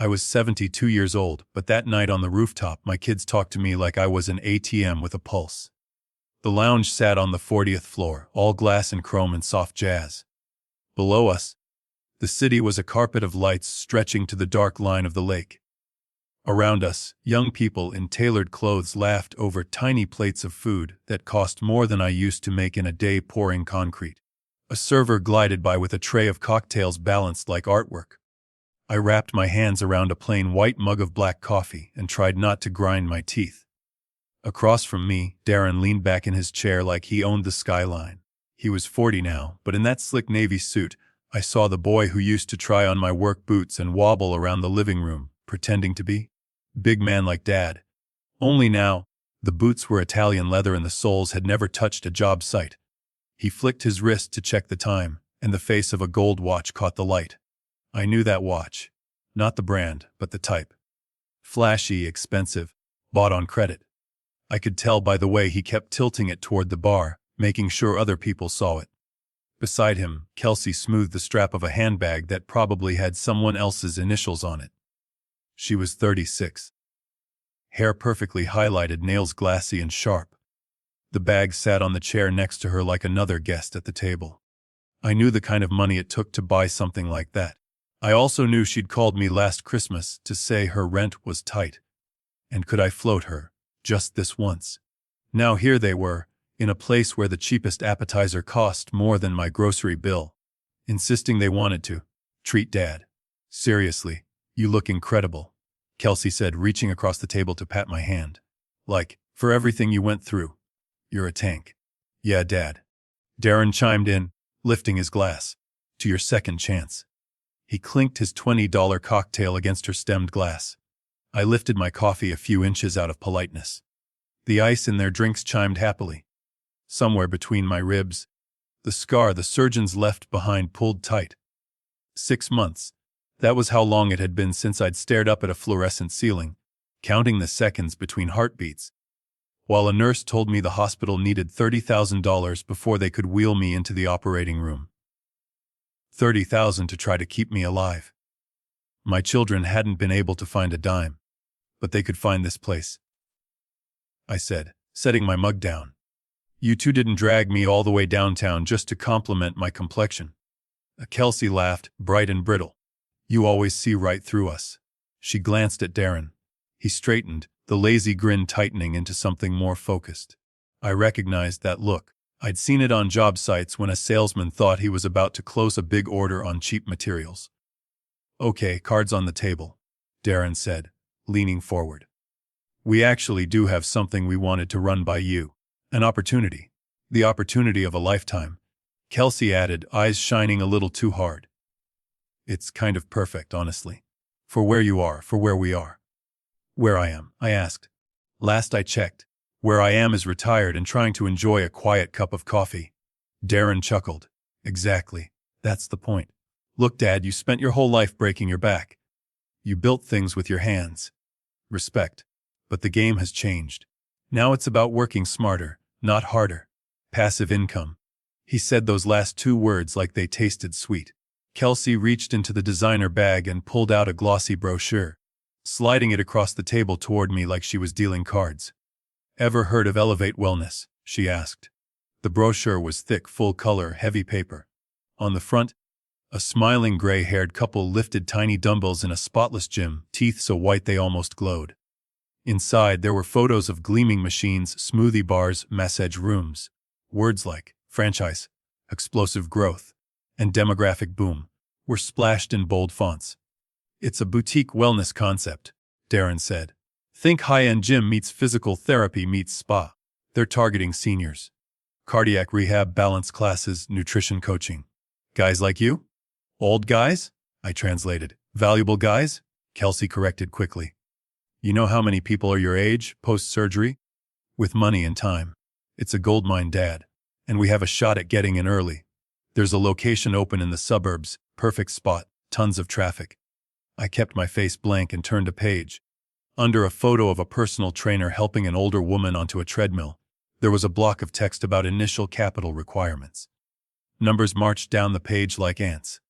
I was 72 years old, but that night on the rooftop my kids talked to me like I was an ATM with a pulse. The lounge sat on the 40th floor, all glass and chrome and soft jazz. Below us, the city was a carpet of lights stretching to the dark line of the lake. Around us, young people in tailored clothes laughed over tiny plates of food that cost more than I used to make in a day pouring concrete. A server glided by with a tray of cocktails balanced like artwork. I wrapped my hands around a plain white mug of black coffee and tried not to grind my teeth. Across from me, Darren leaned back in his chair like he owned the skyline. He was 40 now, but in that slick navy suit, I saw the boy who used to try on my work boots and wobble around the living room, pretending to be big man like Dad. Only now, the boots were Italian leather and the soles had never touched a job site. He flicked his wrist to check the time, and the face of a gold watch caught the light. I knew that watch. Not the brand, but the type. Flashy, expensive, bought on credit. I could tell by the way he kept tilting it toward the bar, making sure other people saw it. Beside him, Kelsey smoothed the strap of a handbag that probably had someone else's initials on it. She was 36. Hair perfectly highlighted, nails glassy and sharp. The bag sat on the chair next to her like another guest at the table. I knew the kind of money it took to buy something like that. I also knew she'd called me last Christmas to say her rent was tight. And could I float her, just this once? Now here they were, in a place where the cheapest appetizer cost more than my grocery bill, insisting they wanted to treat Dad. Seriously, you look incredible, Kelsey said, reaching across the table to pat my hand. Like, for everything you went through. You're a tank. Yeah, Dad. Darren chimed in, lifting his glass. To your second chance. He clinked his $20 cocktail against her stemmed glass. I lifted my coffee a few inches out of politeness. The ice in their drinks chimed happily. Somewhere between my ribs, the scar the surgeons left behind pulled tight. 6 months. That was how long it had been since I'd stared up at a fluorescent ceiling, counting the seconds between heartbeats, while a nurse told me the hospital needed $30,000 before they could wheel me into the operating room. $30,000 to try to keep me alive. My children hadn't been able to find a dime, but they could find this place. I said, setting my mug down. You two didn't drag me all the way downtown just to compliment my complexion. Kelsey laughed, bright and brittle. You always see right through us. She glanced at Darren. He straightened, the lazy grin tightening into something more focused. I recognized that look. I'd seen it on job sites when a salesman thought he was about to close a big order on cheap materials. Okay, cards on the table, Darren said, leaning forward. We actually do have something we wanted to run by you. An opportunity. The opportunity of a lifetime. Kelsey added, eyes shining a little too hard. It's kind of perfect, honestly. For where you are, for where we are. Where I am, I asked. Last I checked, where I am is retired and trying to enjoy a quiet cup of coffee. Darren chuckled. Exactly. That's the point. Look, Dad, you spent your whole life breaking your back. You built things with your hands. Respect. But the game has changed. Now it's about working smarter, not harder. Passive income. He said those last 2 words like they tasted sweet. Kelsey reached into the designer bag and pulled out a glossy brochure, sliding it across the table toward me like she was dealing cards. Ever heard of Elevate Wellness? She asked. The brochure was thick, full-color, heavy paper. On the front, a smiling gray-haired couple lifted tiny dumbbells in a spotless gym, teeth so white they almost glowed. Inside, there were photos of gleaming machines, smoothie bars, massage rooms. Words like franchise, explosive growth, and demographic boom were splashed in bold fonts. It's a boutique wellness concept, Darren said. Think high-end gym meets physical therapy meets spa. They're targeting seniors. Cardiac rehab, balance classes, nutrition coaching. Guys like you? Old guys? I translated. Valuable guys? Kelsey corrected quickly. You know how many people are your age, post-surgery? With money and time. It's a goldmine, Dad. And we have a shot at getting in early. There's a location open in the suburbs, perfect spot, tons of traffic. I kept my face blank and turned a page. Under a photo of a personal trainer helping an older woman onto a treadmill, there was a block of text about initial capital requirements. Numbers marched down the page like ants.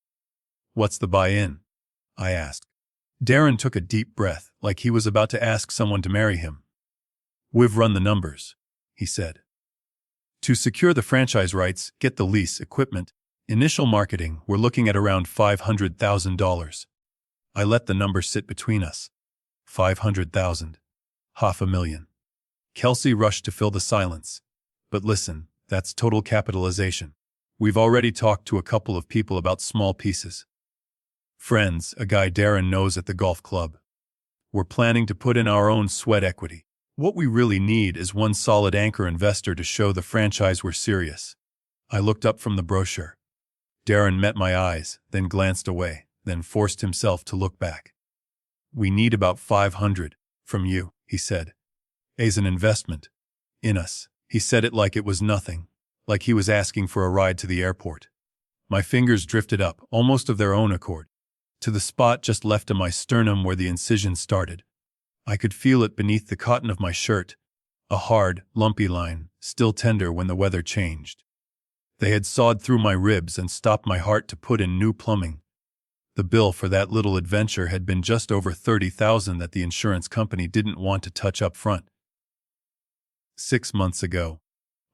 What's the buy-in? I asked. Darren took a deep breath, like he was about to ask someone to marry him. "We've run the numbers," he said. "To secure the franchise rights, get the lease, equipment, initial marketing, we're looking at around $500,000. I let the number sit between us. 500,000. $500,000. Kelsey rushed to fill the silence. "But listen, that's total capitalization. We've already talked to a couple of people about small pieces. Friends, a guy Darren knows at the golf club. We're planning to put in our own sweat equity. What we really need is one solid anchor investor to show the franchise we're serious." I looked up from the brochure. Darren met my eyes, then glanced away, then forced himself to look back. "We need about 500 from you," he said. "As an investment. In us." He said it like it was nothing, like he was asking for a ride to the airport. My fingers drifted up, almost of their own accord, to the spot just left of my sternum where the incision started. I could feel it beneath the cotton of my shirt, a hard, lumpy line, still tender when the weather changed. They had sawed through my ribs and stopped my heart to put in new plumbing. The bill for that little adventure had been just over $30,000 that the insurance company didn't want to touch up front. 6 months ago,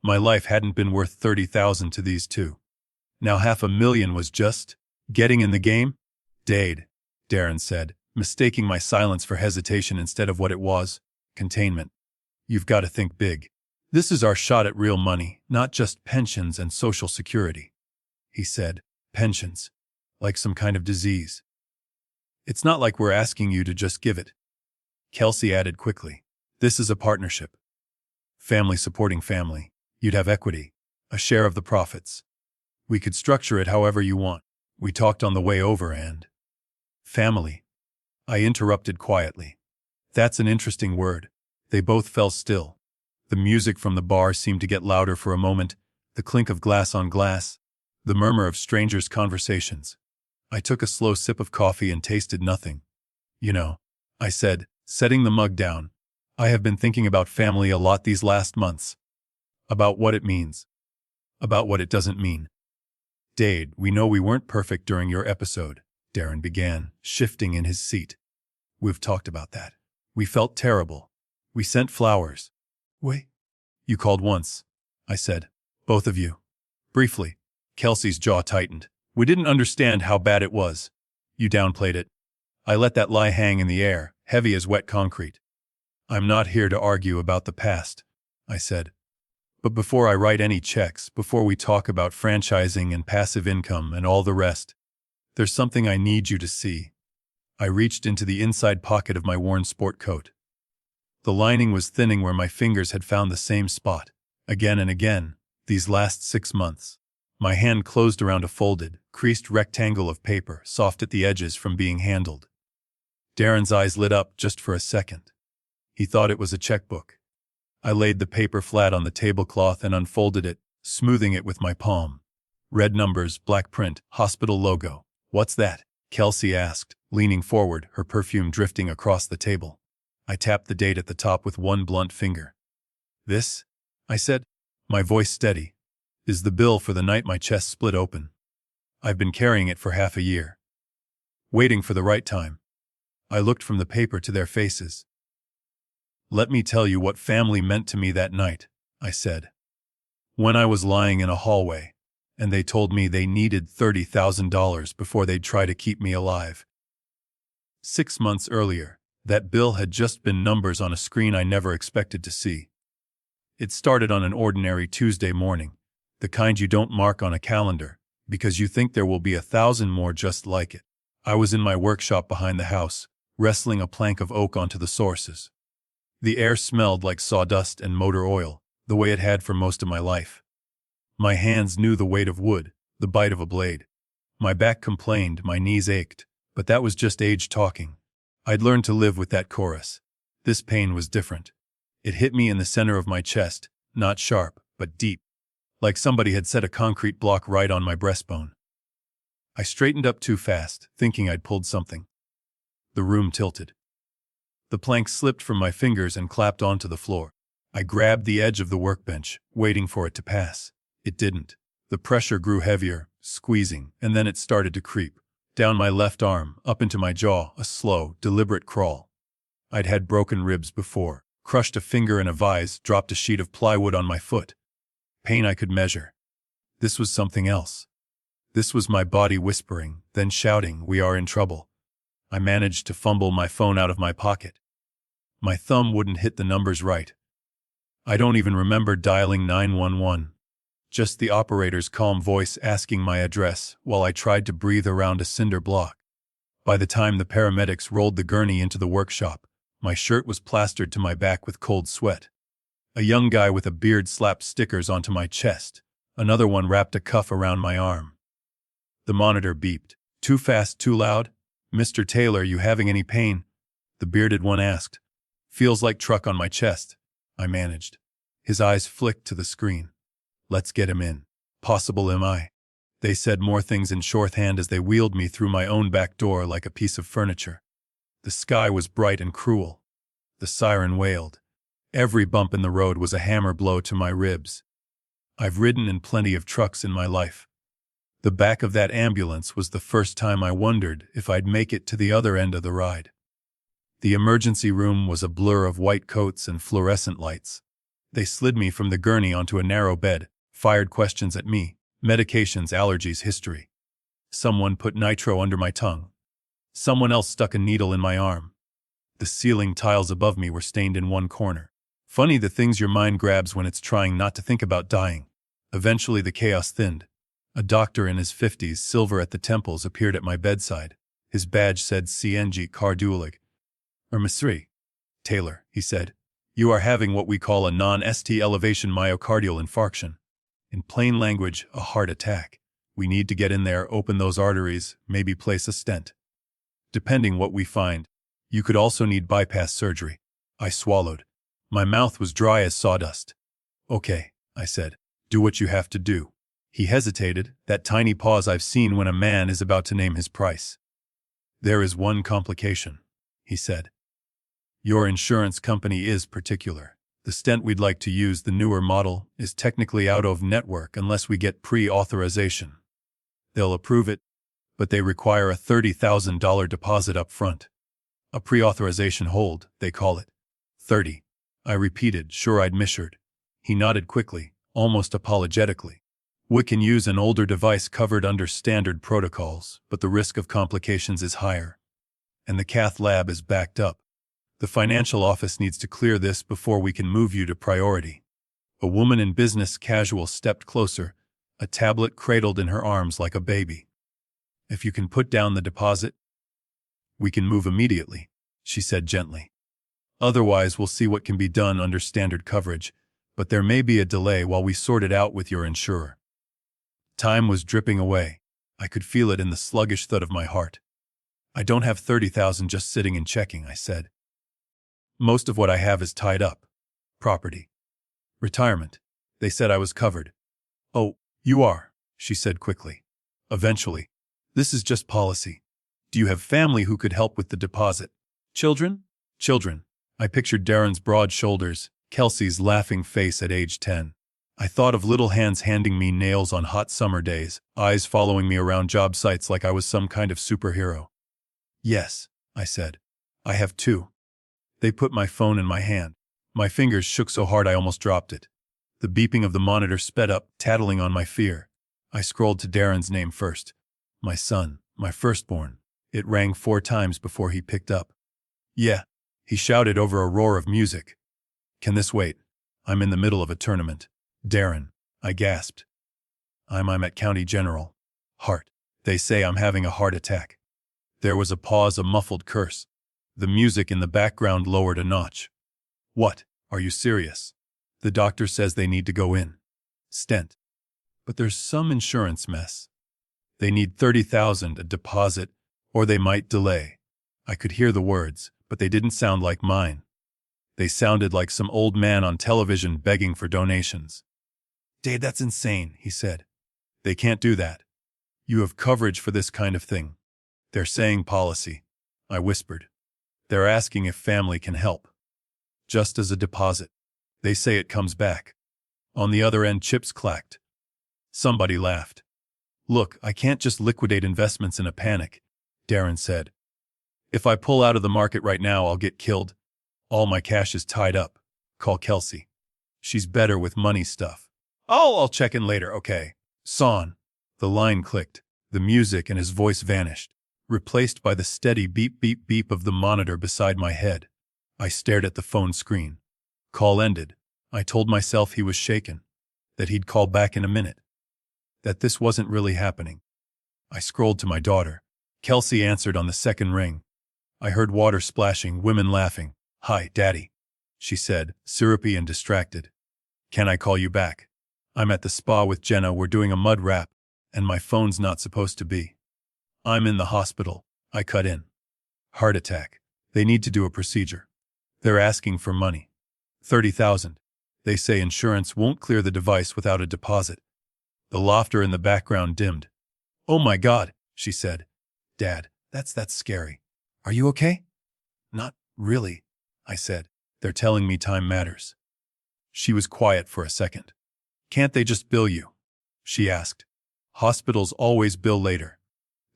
my life hadn't been worth $30,000 to these two. Now $500,000 was just getting in the game? "Dade," Darren said, mistaking my silence for hesitation instead of what it was, containment. "You've got to think big. This is our shot at real money, not just pensions and Social Security." He said, "Pensions? Like some kind of disease. It's not like we're asking you to just give it." Kelsey added quickly, "This is a partnership. Family supporting family. You'd have equity, a share of the profits. We could structure it however you want." We talked on the way over and... "Family," I interrupted quietly. "That's an interesting word." They both fell still. The music from the bar seemed to get louder for a moment, the clink of glass on glass, the murmur of strangers' conversations. I took a slow sip of coffee and tasted nothing. "You know," I said, setting the mug down, "I have been thinking about family a lot these last months. About what it means. About what it doesn't mean." "Dade, we know we weren't perfect during your episode," Darren began, shifting in his seat. "We've talked about that. We felt terrible. We sent flowers." "Wait. You called once," I said. "Both of you." "Briefly." Kelsey's jaw tightened. "We didn't understand how bad it was. You downplayed it." I let that lie hang in the air, heavy as wet concrete. "I'm not here to argue about the past," I said. "But before I write any checks, before we talk about franchising and passive income and all the rest, there's something I need you to see." I reached into the inside pocket of my worn sport coat. The lining was thinning where my fingers had found the same spot, again and again, these last 6 months. My hand closed around a folded, creased rectangle of paper, soft at the edges from being handled. Darren's eyes lit up just for a second. He thought it was a checkbook. I laid the paper flat on the tablecloth and unfolded it, smoothing it with my palm. Red numbers, black print, hospital logo. "What's that?" Kelsey asked, leaning forward, her perfume drifting across the table. I tapped the date at the top with one blunt finger. "This," I said, my voice steady, "is the bill for the night my chest split open. I've been carrying it for half a year. Waiting for the right time." I looked from the paper to their faces. "Let me tell you what family meant to me that night," I said. "When I was lying in a hallway, and they told me they needed $30,000 before they'd try to keep me alive. 6 months earlier, that bill had just been numbers on a screen I never expected to see. It started on an ordinary Tuesday morning, the kind you don't mark on a calendar, because you think there will be 1,000 more just like it. I was in my workshop behind the house, wrestling a plank of oak onto the sources. The air smelled like sawdust and motor oil, the way it had for most of my life. My hands knew the weight of wood, the bite of a blade. My back complained, my knees ached, but that was just age talking. I'd learned to live with that chorus. This pain was different. It hit me in the center of my chest, not sharp, but deep, like somebody had set a concrete block right on my breastbone. I straightened up too fast, thinking I'd pulled something. The room tilted. The plank slipped from my fingers and clapped onto the floor. I grabbed the edge of the workbench, waiting for it to pass. It didn't. The pressure grew heavier, squeezing, and then it started to creep. Down my left arm, up into my jaw, a slow, deliberate crawl. I'd had broken ribs before, crushed a finger in a vise, dropped a sheet of plywood on my foot. Pain I could measure. This was something else. This was my body whispering, then shouting, "We are in trouble." I managed to fumble my phone out of my pocket. My thumb wouldn't hit the numbers right. I don't even remember dialing 911. Just the operator's calm voice asking my address while I tried to breathe around a cinder block. By the time the paramedics rolled the gurney into the workshop, my shirt was plastered to my back with cold sweat. A young guy with a beard slapped stickers onto my chest. Another one wrapped a cuff around my arm. The monitor beeped. "Too fast, too loud? Mr. Taylor, you having any pain?" The bearded one asked. "Feels like truck on my chest," I managed. His eyes flicked to the screen. "Let's get him in." "Possible, am I?" They said more things in shorthand as they wheeled me through my own back door like a piece of furniture. The sky was bright and cruel. The siren wailed. Every bump in the road was a hammer blow to my ribs. I've ridden in plenty of trucks in my life. The back of that ambulance was the first time I wondered if I'd make it to the other end of the ride. The emergency room was a blur of white coats and fluorescent lights. They slid me from the gurney onto a narrow bed, fired questions at me: medications, allergies, history. Someone put nitro under my tongue. Someone else stuck a needle in my arm. The ceiling tiles above me were stained in one corner. Funny the things your mind grabs when it's trying not to think about dying. Eventually the chaos thinned. A doctor in his 50s, silver at the temples, appeared at my bedside. His badge said CNG cardiologue. Monsieur Taylor, he said, "you are having what we call a non-ST elevation myocardial infarction. In plain language, a heart attack. We need to get in there, open those arteries, maybe place a stent. Depending what we find, you could also need bypass surgery." I swallowed. My mouth was dry as sawdust. "Okay," I said. "Do what you have to do." He hesitated, that tiny pause I've seen when a man is about to name his price. "There is one complication," he said. "Your insurance company is particular. The stent we'd like to use, the newer model, is technically out of network unless we get pre-authorization. They'll approve it, but they require a $30,000 deposit up front. A pre-authorization hold, they call it." 30. I repeated, sure I'd misheard. He nodded quickly, almost apologetically. "We can use an older device covered under standard protocols, but the risk of complications is higher. And the cath lab is backed up. The financial office needs to clear this before we can move you to priority." A woman in business casual stepped closer, a tablet cradled in her arms like a baby. "If you can put down the deposit, we can move immediately," she said gently. "Otherwise, we'll see what can be done under standard coverage, but there may be a delay while we sort it out with your insurer." Time was dripping away. I could feel it in the sluggish thud of my heart. "I don't have 30,000 just sitting and checking," I said. "Most of what I have is tied up. Property. Retirement. They said I was covered." "Oh, you are," she said quickly. "Eventually. This is just policy. Do you have family who could help with the deposit?" "Children?" "Children." I pictured Darren's broad shoulders, Kelsey's laughing face at age 10. I thought of little hands handing me nails on hot summer days, eyes following me around job sites like I was some kind of superhero. "Yes," I said. "I have two." They put my phone in my hand. My fingers shook so hard I almost dropped it. The beeping of the monitor sped up, tattling on my fear. I scrolled to Darren's name first. My son, my firstborn. It rang 4 times before he picked up. "Yeah," he shouted over a roar of music. "Can this wait? I'm in the middle of a tournament." "Darren," I gasped. I'm at County General. "Heart. They say I'm having a heart attack." There was a pause, a muffled curse. The music in the background lowered a notch. "What? Are you serious?" "The doctor says they need to go in. Stent. But there's some insurance mess. They need 30,000, a deposit, or they might delay." I could hear the words, but they didn't sound like mine. They sounded like some old man on television begging for donations. "Dave, that's insane," he said. "They can't do that. You have coverage for this kind of thing." "They're saying policy," I whispered. "They're asking if family can help. Just as a deposit. They say it comes back." On the other end, chips clacked. Somebody laughed. "Look, I can't just liquidate investments in a panic. Darren said. If I pull out of the market right now, I'll get killed. All my cash is tied up. Call Kelsey. She's better with money stuff. Oh, I'll check in later, okay. Son. The line clicked. The music and his voice vanished, replaced by the steady beep beep beep of the monitor beside my head. I stared at the phone screen. Call ended. I told myself he was shaken, that he'd call back in a minute, that this wasn't really happening. I scrolled to my daughter. Kelsey answered on the second ring. I heard water splashing, women laughing. Hi, Daddy, she said, syrupy and distracted. Can I call you back? I'm at the spa with Jenna, we're doing a mud wrap, and my phone's not supposed to be. I'm in the hospital, I cut in. Heart attack. They need to do a procedure. They're asking for money. $30,000. They say insurance won't clear the device without a deposit. The laughter in the background dimmed. Oh my God, she said. Dad, that's scary. Are you okay? Not really, I said. They're telling me time matters. She was quiet for a second. Can't they just bill you? She asked. Hospitals always bill later.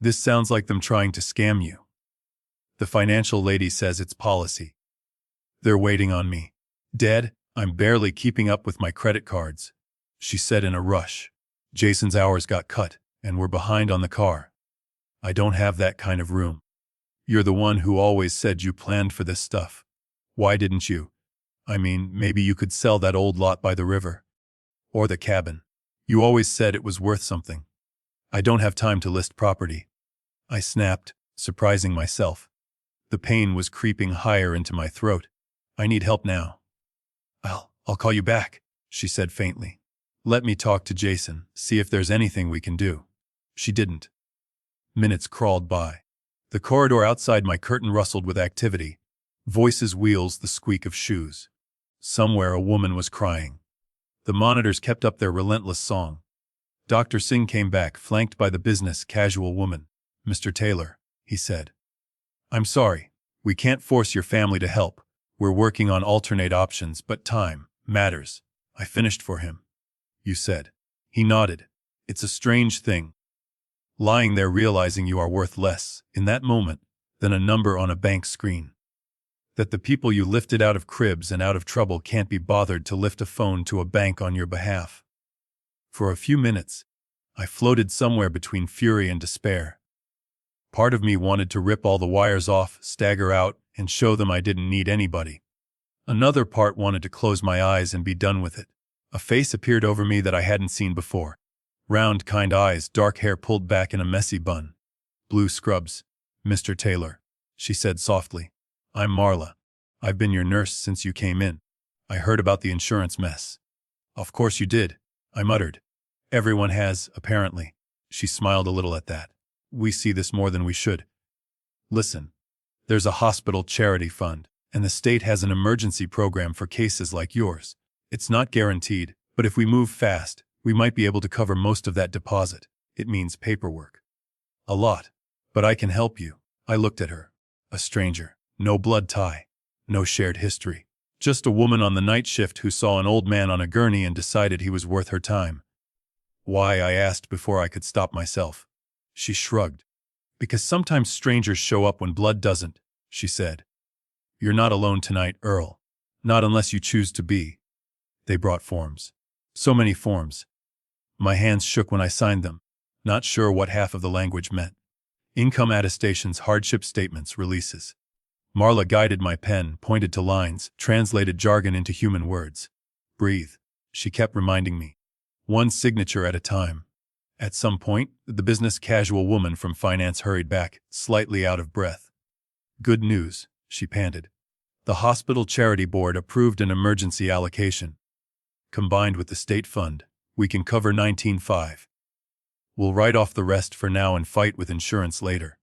This sounds like them trying to scam you. The financial lady says it's policy. They're waiting on me. Dad, I'm barely keeping up with my credit cards, she said in a rush. Jason's hours got cut, and we're behind on the car. I don't have that kind of room. You're the one who always said you planned for this stuff. Why didn't you? I mean, maybe you could sell that old lot by the river. Or the cabin. You always said it was worth something. I don't have time to list property. I snapped, surprising myself. The pain was creeping higher into my throat. I need help now. I'll call you back, she said faintly. Let me talk to Jason, see if there's anything we can do. She didn't. Minutes crawled by. The corridor outside my curtain rustled with activity. Voices, wheels, the squeak of shoes. Somewhere a woman was crying. The monitors kept up their relentless song. Dr. Singh came back, flanked by the business casual woman. Mr. Taylor, he said. I'm sorry. We can't force your family to help. We're working on alternate options, but time matters. I finished for him. You said. He nodded. It's a strange thing. Lying there realizing you are worth less, in that moment, than a number on a bank screen. That the people you lifted out of cribs and out of trouble can't be bothered to lift a phone to a bank on your behalf. For a few minutes, I floated somewhere between fury and despair. Part of me wanted to rip all the wires off, stagger out, and show them I didn't need anybody. Another part wanted to close my eyes and be done with it. A face appeared over me that I hadn't seen before. Round, kind eyes, dark hair pulled back in a messy bun. Blue scrubs. Mr. Taylor, she said softly. I'm Marla. I've been your nurse since you came in. I heard about the insurance mess. Of course you did, I muttered. Everyone has, apparently. She smiled a little at that. We see this more than we should. Listen, there's a hospital charity fund, and the state has an emergency program for cases like yours. It's not guaranteed, but if we move fast, we might be able to cover most of that deposit. It means paperwork. A lot. But I can help you. I looked at her. A stranger. No blood tie. No shared history. Just a woman on the night shift who saw an old man on a gurney and decided he was worth her time. Why, I asked before I could stop myself. She shrugged. Because sometimes strangers show up when blood doesn't, she said. You're not alone tonight, Earl. Not unless you choose to be. They brought forms. So many forms. My hands shook when I signed them, not sure what half of the language meant. Income attestations, hardship statements, releases. Marla guided my pen, pointed to lines, translated jargon into human words. Breathe, she kept reminding me. One signature at a time. At some point, the business casual woman from finance hurried back, slightly out of breath. Good news, she panted. The hospital charity board approved an emergency allocation. Combined with the state fund, we can cover 19.5. We'll write off the rest for now and fight with insurance later.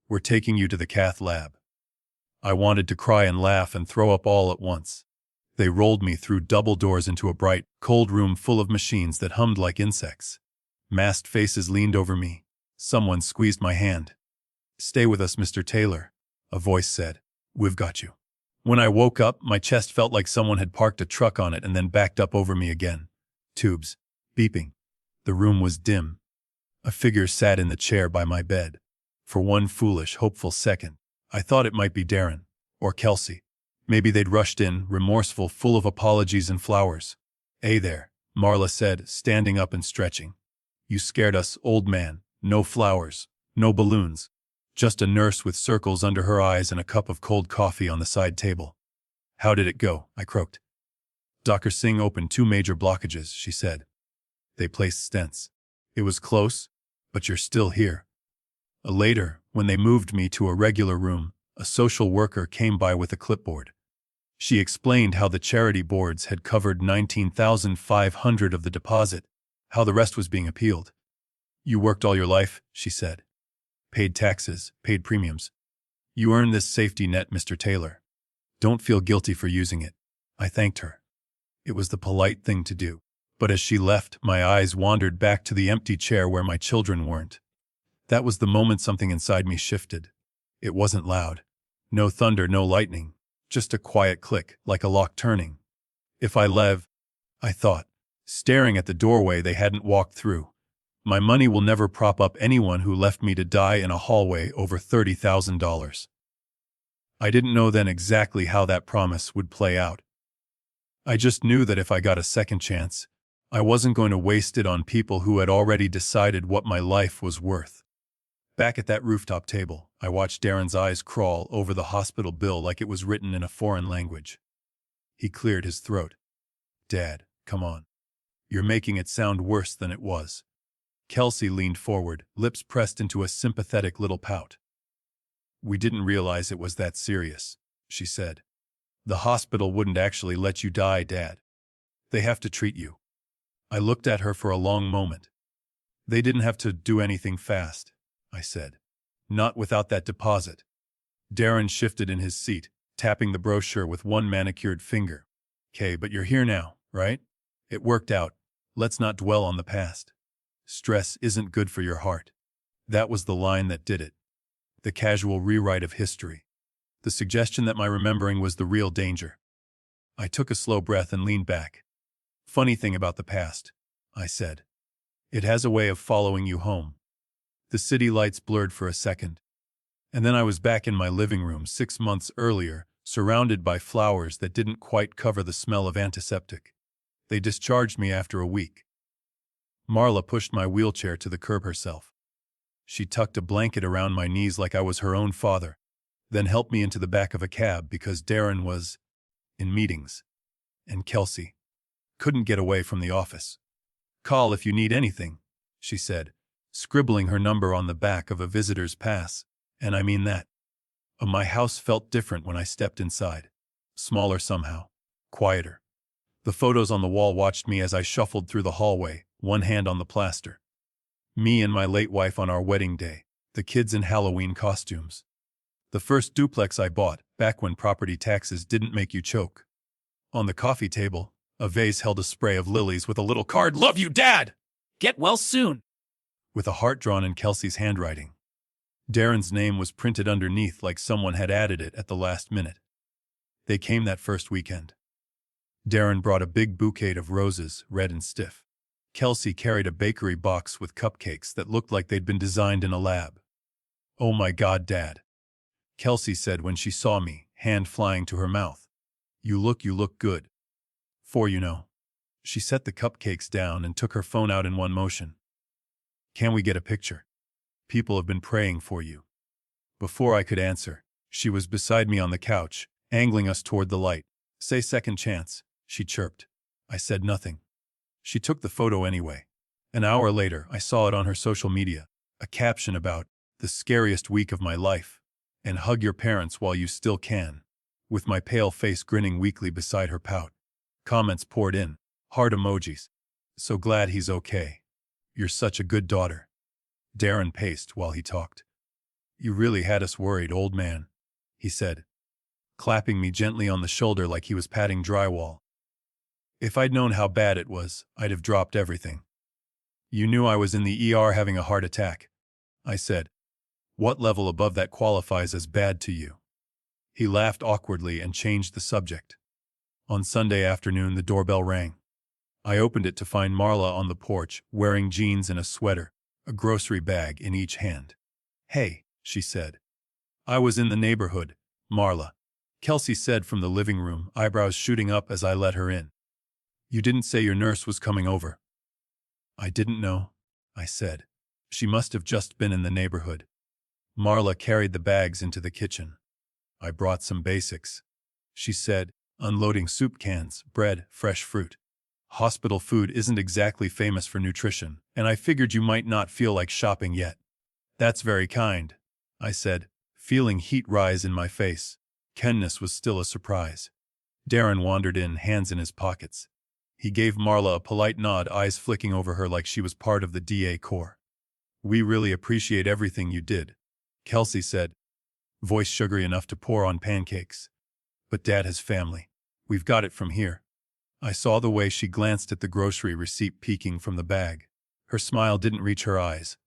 We're taking you to the cath lab. I wanted to cry and laugh and throw up all at once. They rolled me through double doors into a bright, cold room full of machines that hummed like insects. Masked faces leaned over me. Someone squeezed my hand. Stay with us, Mr. Taylor, a voice said. We've got you. When I woke up, my chest felt like someone had parked a truck on it and then backed up over me again. Tubes. Beeping. The room was dim. A figure sat in the chair by my bed. For one foolish, hopeful second, I thought it might be Darren. Or Kelsey. Maybe they'd rushed in, remorseful, full of apologies and flowers. "Hey there," Marla said, standing up and stretching. "You scared us, old man. No flowers. No balloons. Just a nurse with circles under her eyes and a cup of cold coffee on the side table." "How did it go?" I croaked. "Dr. Singh opened 2 major blockages," she said. "They placed stents. It was close, but you're still here." Later, when they moved me to a regular room, a social worker came by with a clipboard. She explained how the charity boards had covered $19,500 of the deposit, how the rest was being appealed. "You worked all your life," she said. "Paid taxes, paid premiums. You earned this safety net, Mr. Taylor. Don't feel guilty for using it." I thanked her. It was the polite thing to do. But as she left, my eyes wandered back to the empty chair where my children weren't. That was the moment something inside me shifted. It wasn't loud. No thunder, no lightning. Just a quiet click, like a lock turning. If I leave, I thought, staring at the doorway they hadn't walked through, my money will never prop up anyone who left me to die in a hallway over $30,000. I didn't know then exactly how that promise would play out. I just knew that if I got a second chance, I wasn't going to waste it on people who had already decided what my life was worth. Back at that rooftop table, I watched Darren's eyes crawl over the hospital bill like it was written in a foreign language. He cleared his throat. "Dad, come on. You're making it sound worse than it was." Kelsey leaned forward, lips pressed into a sympathetic little pout. "We didn't realize it was that serious," she said. "The hospital wouldn't actually let you die, Dad. They have to treat you." I looked at her for a long moment. "They didn't have to do anything fast," I said. "Not without that deposit." Darren shifted in his seat, tapping the brochure with one manicured finger. "'Kay, but you're here now, right? It worked out. Let's not dwell on the past. Stress isn't good for your heart." That was the line that did it. The casual rewrite of history. The suggestion that my remembering was the real danger. I took a slow breath and leaned back. "Funny thing about the past," I said. "It has a way of following you home." The city lights blurred for a second. And then I was back in my living room 6 months earlier, surrounded by flowers that didn't quite cover the smell of antiseptic. They discharged me after a week. Marla pushed my wheelchair to the curb herself. She tucked a blanket around my knees like I was her own father, then helped me into the back of a cab because Darren was in meetings, and Kelsey couldn't get away from the office. "Call if you need anything," she said, scribbling her number on the back of a visitor's pass, and I mean that. My house felt different when I stepped inside. Smaller somehow. Quieter. The photos on the wall watched me as I shuffled through the hallway, one hand on the plaster. Me and my late wife on our wedding day, the kids in Halloween costumes. The first duplex I bought, back when property taxes didn't make you choke. On the coffee table, a vase held a spray of lilies with a little card, "Love you, Dad! Get well soon!" with a heart drawn in Kelsey's handwriting. Darren's name was printed underneath like someone had added it at the last minute. They came that first weekend. Darren brought a big bouquet of roses, red and stiff. Kelsey carried a bakery box with cupcakes that looked like they'd been designed in a lab. "Oh my God, Dad," Kelsey said when she saw me, hand flying to her mouth. You look good. For you know." She set the cupcakes down and took her phone out in one motion. "Can we get a picture? People have been praying for you." Before I could answer, she was beside me on the couch, angling us toward the light. "Say second chance," she chirped. I said nothing. She took the photo anyway. An hour later, I saw it on her social media, a caption about, "The scariest week of my life," and "Hug your parents while you still can," with my pale face grinning weakly beside her pout. Comments poured in, heart emojis. "So glad he's okay. You're such a good daughter." Darren paced while he talked. "You really had us worried, old man," he said, clapping me gently on the shoulder like he was patting drywall. "If I'd known how bad it was, I'd have dropped everything." "You knew I was in the ER having a heart attack," I said. "What level above that qualifies as bad to you?" He laughed awkwardly and changed the subject. On Sunday afternoon, the doorbell rang. I opened it to find Marla on the porch, wearing jeans and a sweater, a grocery bag in each hand. "Hey," she said. I was in the neighborhood, Marla, Kelsey said from the living room, eyebrows shooting up as I let her in. You didn't say your nurse was coming over. I didn't know, I said. She must have just been in the neighborhood. Marla carried the bags into the kitchen. I brought some basics, she said, unloading soup cans, bread, fresh fruit. Hospital food isn't exactly famous for nutrition, and I figured you might not feel like shopping yet. That's very kind, I said, feeling heat rise in my face. Kindness was still a surprise. Darren wandered in, hands in his pockets. He gave Marla a polite nod, eyes flicking over her like she was part of the DA Corps. We really appreciate everything you did, Kelsey said, voice sugary enough to pour on pancakes. But Dad has family. We've got it from here. I saw the way she glanced at the grocery receipt peeking from the bag. Her smile didn't reach her eyes.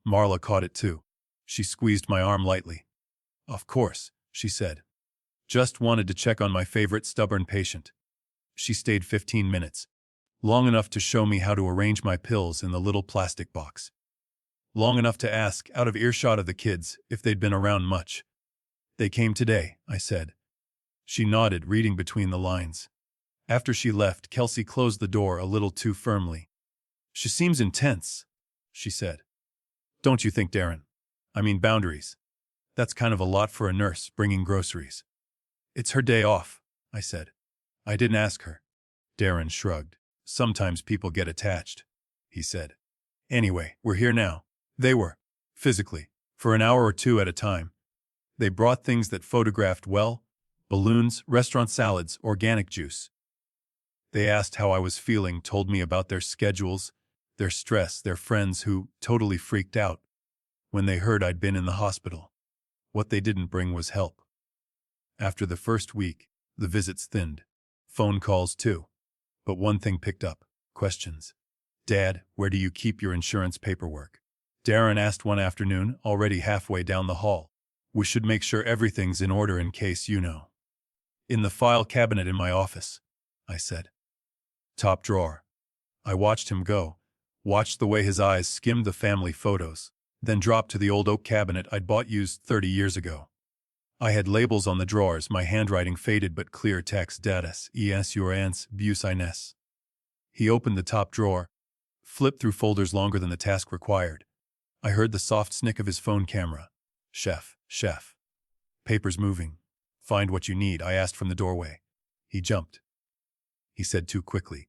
Marla caught it too. She squeezed my arm lightly. Of course, she said. Just wanted to check on my favorite stubborn patient. She stayed 15 minutes, long enough to show me how to arrange my pills in the little plastic box. Long enough to ask, out of earshot of the kids, if they'd been around much. They came today, I said. She nodded, reading between the lines. After she left, Kelsey closed the door a little too firmly. She seems intense, she said. Don't you think, Darren? I mean, boundaries. That's kind of a lot for a nurse, bringing groceries. It's her day off, I said. I didn't ask her. Darren shrugged. Sometimes people get attached, he said. Anyway, we're here now. They were, physically, for an hour or two at a time. They brought things that photographed well, balloons, restaurant salads, organic juice. They asked how I was feeling, told me about their schedules, their stress, their friends who totally freaked out when they heard I'd been in the hospital. What they didn't bring was help. After the first week, the visits thinned. Phone calls too. But one thing picked up: questions. Dad, where do you keep your insurance paperwork? Darren asked one afternoon, already halfway down the hall. We should make sure everything's in order in case you know. In the file cabinet in my office, I said. Top drawer. I watched him go, watched the way his eyes skimmed the family photos, then dropped to the old oak cabinet I'd bought used 30 years ago. I had labels on the drawers, my handwriting faded but clear text: Datas, ES Bus Ines. He opened the top drawer, flipped through folders longer than the task required. I heard the soft snick of his phone camera. Chef. Papers moving. Find what you need, I asked from the doorway. He jumped. He said too quickly.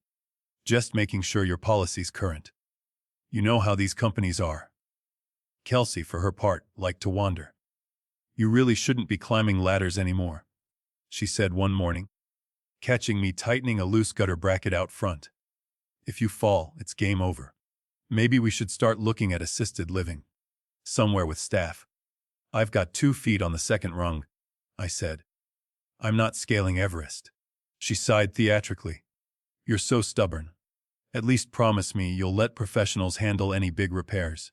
Just making sure your policy's current. You know how these companies are. Kelsey, for her part, liked to wander. You really shouldn't be climbing ladders anymore, she said one morning, catching me tightening a loose gutter bracket out front. If you fall, it's game over. Maybe we should start looking at assisted living. Somewhere with staff. I've got 2 feet on the second rung, I said. I'm not scaling Everest. She sighed theatrically. You're so stubborn. At least promise me you'll let professionals handle any big repairs.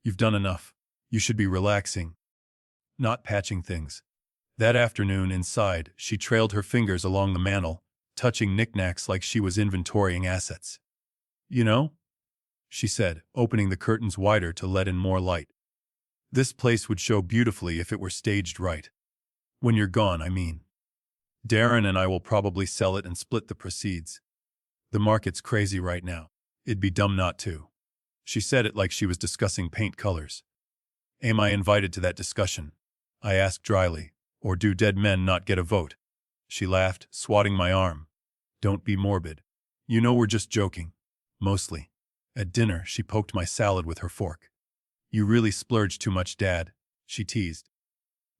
You've done enough. You should be relaxing, not patching things. That afternoon inside, she trailed her fingers along the mantel, touching knickknacks like she was inventorying assets. You know, she said, opening the curtains wider to let in more light. This place would show beautifully if it were staged right. When you're gone, I mean. Darren and I will probably sell it and split the proceeds. The market's crazy right now. It'd be dumb not to. She said it like she was discussing paint colors. Am I invited to that discussion? I asked dryly. Or do dead men not get a vote? She laughed, swatting my arm. Don't be morbid. You know we're just joking. Mostly. At dinner, she poked my salad with her fork. You really splurge too much, Dad, she teased.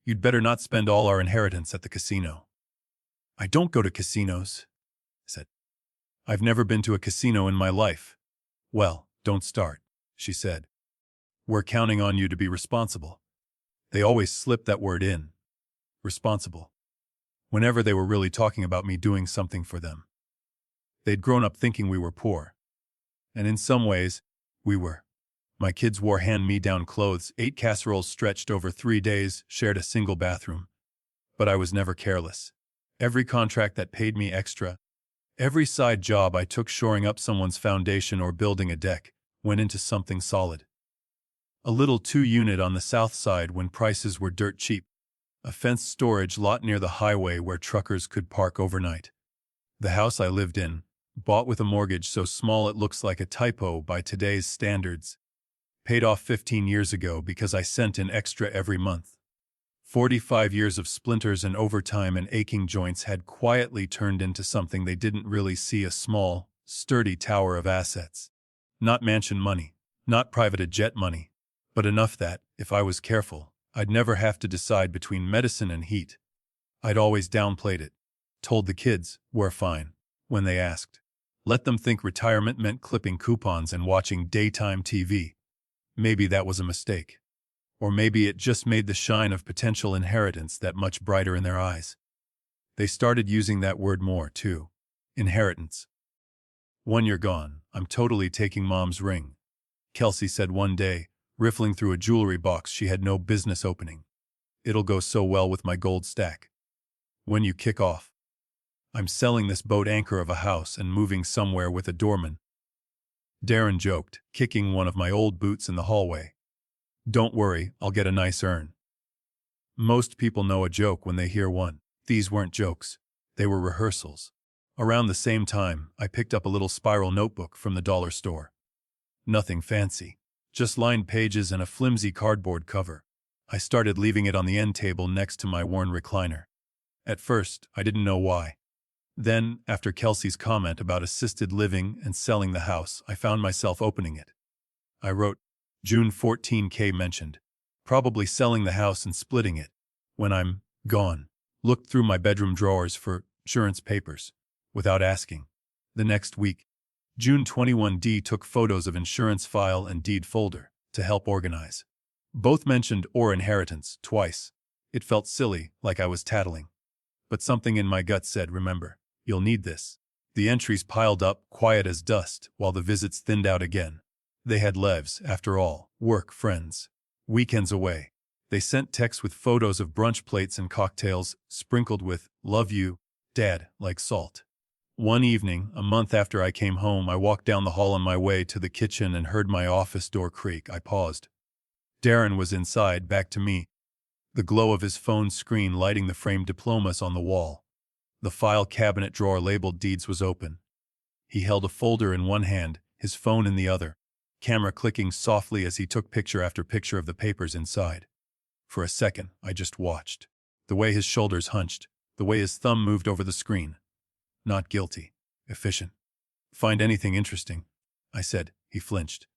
You'd better not spend all our inheritance at the casino. I don't go to casinos, I said. I've never been to a casino in my life. Well, don't start, she said. We're counting on you to be responsible. They always slip that word in. Responsible. Whenever they were really talking about me doing something for them. They'd grown up thinking we were poor. And in some ways, we were. My kids wore hand-me-down clothes, 8 casseroles stretched over 3 days, shared a single bathroom. But I was never careless. Every contract that paid me extra, every side job I took shoring up someone's foundation or building a deck, went into something solid. A little two-unit on the south side when prices were dirt cheap. A fenced storage lot near the highway where truckers could park overnight. The house I lived in, bought with a mortgage so small it looks like a typo by today's standards, paid off 15 years ago because I sent in extra every month. 45 years of splinters and overtime and aching joints had quietly turned into something they didn't really see: a small, sturdy tower of assets. Not mansion money, not private jet money, but enough that, if I was careful, I'd never have to decide between medicine and heat. I'd always downplayed it. Told the kids, we're fine, when they asked. Let them think retirement meant clipping coupons and watching daytime TV. Maybe that was a mistake. Or maybe it just made the shine of potential inheritance that much brighter in their eyes. They started using that word more, too. Inheritance. "When you're gone, I'm totally taking Mom's ring," Kelsey said one day, riffling through a jewelry box she had no business opening. "It'll go so well with my gold stack. When you kick off. I'm selling this boat anchor of a house and moving somewhere with a doorman." Darren joked, kicking one of my old boots in the hallway. "Don't worry, I'll get a nice earn." Most people know a joke when they hear one. These weren't jokes. They were rehearsals. Around the same time, I picked up a little spiral notebook from the dollar store. Nothing fancy. Just lined pages and a flimsy cardboard cover. I started leaving it on the end table next to my worn recliner. At first, I didn't know why. Then, after Kelsey's comment about assisted living and selling the house, I found myself opening it. I wrote, June 14K mentioned. Probably selling the house and splitting it. When I'm gone. Looked through my bedroom drawers for insurance papers. Without asking. The next week, June 21D took photos of insurance file and deed folder to help organize. Both mentioned or inheritance twice. It felt silly, like I was tattling. But something in my gut said, remember, you'll need this. The entries piled up, quiet as dust, while the visits thinned out again. They had lives, after all, work, friends, weekends away. They sent texts with photos of brunch plates and cocktails, sprinkled with, love you, Dad, like salt. One evening, a month after I came home, I walked down the hall on my way to the kitchen and heard my office door creak. I paused. Darren was inside, back to me, the glow of his phone screen lighting the framed diplomas on the wall. The file cabinet drawer labeled deeds was open. He held a folder in one hand, his phone in the other, camera clicking softly as he took picture after picture of the papers inside. For a second, I just watched. The way his shoulders hunched, the way his thumb moved over the screen. Not guilty. Efficient. "Find anything interesting?" I said. He flinched.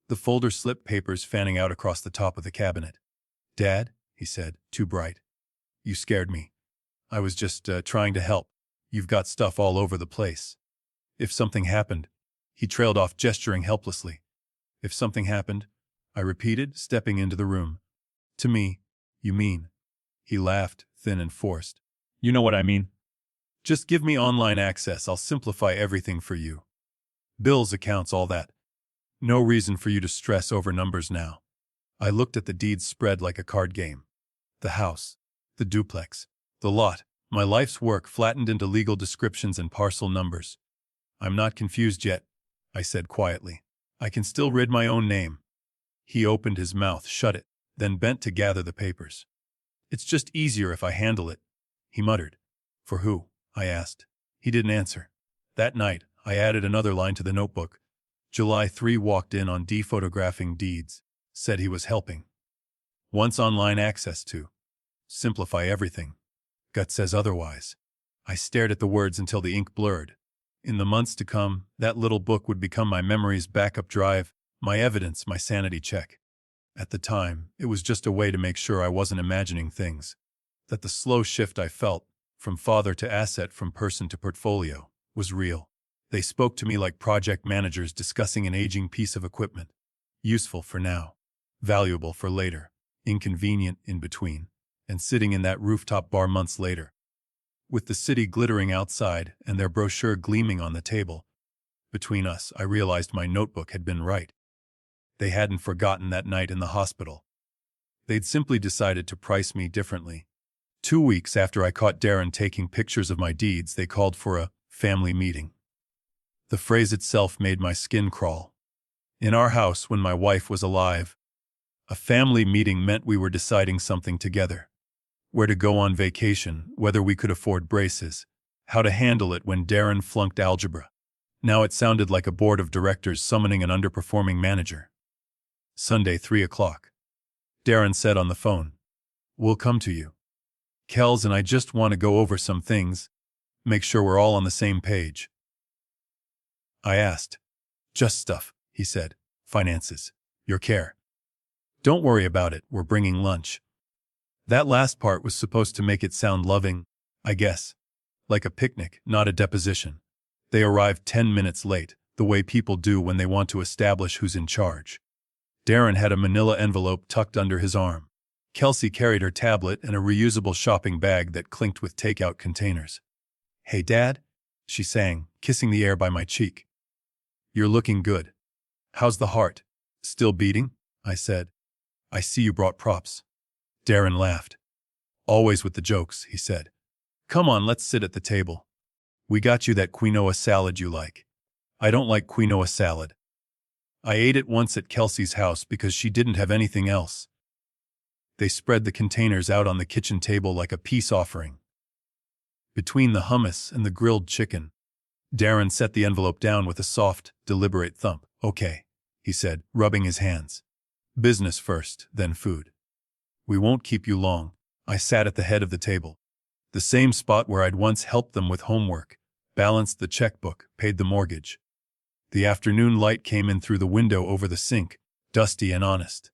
The folder slipped papers fanning out across the top of the cabinet. "Dad," he said, too bright. "You scared me. I was just trying to help. You've got stuff all over the place. If something happened..." He trailed off, gesturing helplessly. "If something happened," I repeated, stepping into the room. "To me, you mean?" He laughed, thin and forced. "You know what I mean. Just give me online access, I'll simplify everything for you. Bills, accounts, all that. No reason for you to stress over numbers now." I looked at the deeds spread like a card game. The house, the duplex, the lot, my life's work flattened into legal descriptions and parcel numbers. "I'm not confused yet," I said quietly. "I can still read my own name." He opened his mouth, shut it, then bent to gather the papers. "It's just easier if I handle it," he muttered. "For who?" I asked. He didn't answer. That night, I added another line to the notebook. July 3 walked in on dephotographing deeds. Said he was helping. Wants online access to. Simplify everything. Gut says otherwise. I stared at the words until the ink blurred. In the months to come, that little book would become my memory's backup drive, my evidence, my sanity check. At the time, it was just a way to make sure I wasn't imagining things. That the slow shift I felt, from father to asset, from person to portfolio, was real. They spoke to me like project managers discussing an aging piece of equipment. Useful for now, valuable for later, inconvenient in between, and sitting in that rooftop bar months later. With the city glittering outside and their brochure gleaming on the table, between us, I realized my notebook had been right. They hadn't forgotten that night in the hospital. They'd simply decided to price me differently. 2 weeks after I caught Darren taking pictures of my deeds, they called for a family meeting. The phrase itself made my skin crawl. In our house, when my wife was alive, A family meeting meant we were deciding something together. Where to go on vacation, whether we could afford braces, how to handle it when Darren flunked algebra. Now it sounded like a board of directors summoning an underperforming manager. Sunday, 3 o'clock. Darren said on the phone, "We'll come to you. Kels and I just want to go over some things, make sure we're all on the same page." I asked. "Just stuff," he said. "Finances. Your care. Don't worry about it, we're bringing lunch." That last part was supposed to make it sound loving, I guess. Like a picnic, not a deposition. They arrived 10 minutes late, the way people do when they want to establish who's in charge. Darren had a manila envelope tucked under his arm. Kelsey carried her tablet and a reusable shopping bag that clinked with takeout containers. "Hey, Dad," she sang, kissing the air by my cheek. "You're looking good. How's the heart? Still beating?" I said. "I see you brought props." Darren laughed. "Always with the jokes," he said. "Come on, let's sit at the table. We got you that quinoa salad you like." "I don't like quinoa salad." I ate it once at Kelsey's house because she didn't have anything else. They spread the containers out on the kitchen table like a peace offering. Between the hummus and the grilled chicken, Darren set the envelope down with a soft, deliberate thump. "Okay," he said, rubbing his hands. "Business first, then food. We won't keep you long." I sat at the head of the table, the same spot where I'd once helped them with homework, balanced the checkbook, paid the mortgage. The afternoon light came in through the window over the sink, dusty and honest.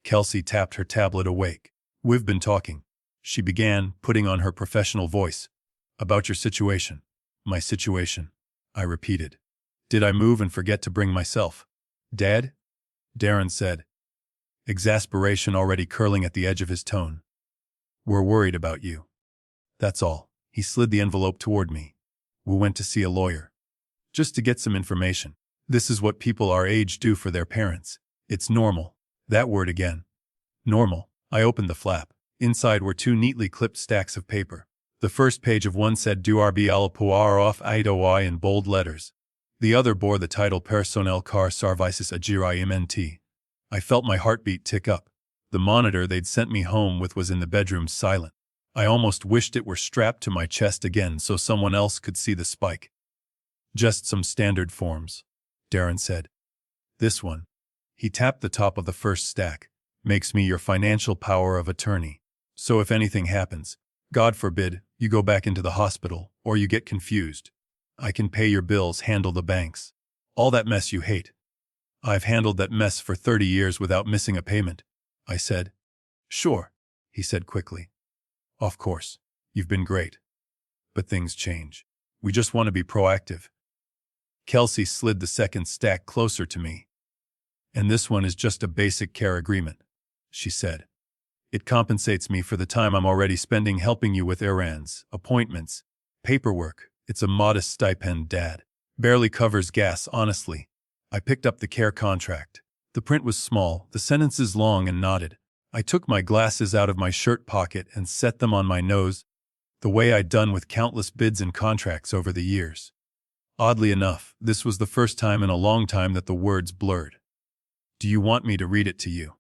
Kelsey tapped her tablet awake. "We've been talking," she began, putting on her professional voice. "About your situation." "My situation," I repeated. "Did I move and forget to bring myself?" "Dad?" Darren said, exasperation already curling at the edge of his tone. "We're worried about you. That's all." He slid the envelope toward me. "We went to see a lawyer. Just to get some information. This is what people our age do for their parents. It's normal." That word again. Normal. I opened the flap. Inside were two neatly clipped stacks of paper. The first page of one said "Du RBL Puar off Idoi" in bold letters. The other bore the title "Personnel car Sarvices Agirai MNT." I felt my heartbeat tick up. The monitor they'd sent me home with was in the bedroom silent. I almost wished it were strapped to my chest again so someone else could see the spike. "Just some standard forms," Darren said. "This one." He tapped the top of the first stack. "Makes me your financial power of attorney. So if anything happens, God forbid, you go back into the hospital, or you get confused, I can pay your bills, handle the banks. All that mess you hate." "I've handled that mess for 30 years without missing a payment," I said. "Sure," he said quickly. "Of course. You've been great. But things change. We just want to be proactive." Kelsey slid the second stack closer to me. "And this one is just a basic care agreement," she said. "It compensates me for the time I'm already spending helping you with errands, appointments, paperwork. It's a modest stipend, Dad. Barely covers gas, honestly." I picked up the care contract. The print was small, the sentences long and knotted. I took my glasses out of my shirt pocket and set them on my nose, the way I'd done with countless bids and contracts over the years. Oddly enough, this was the first time in a long time that the words blurred. "Do you want me to read it to you?"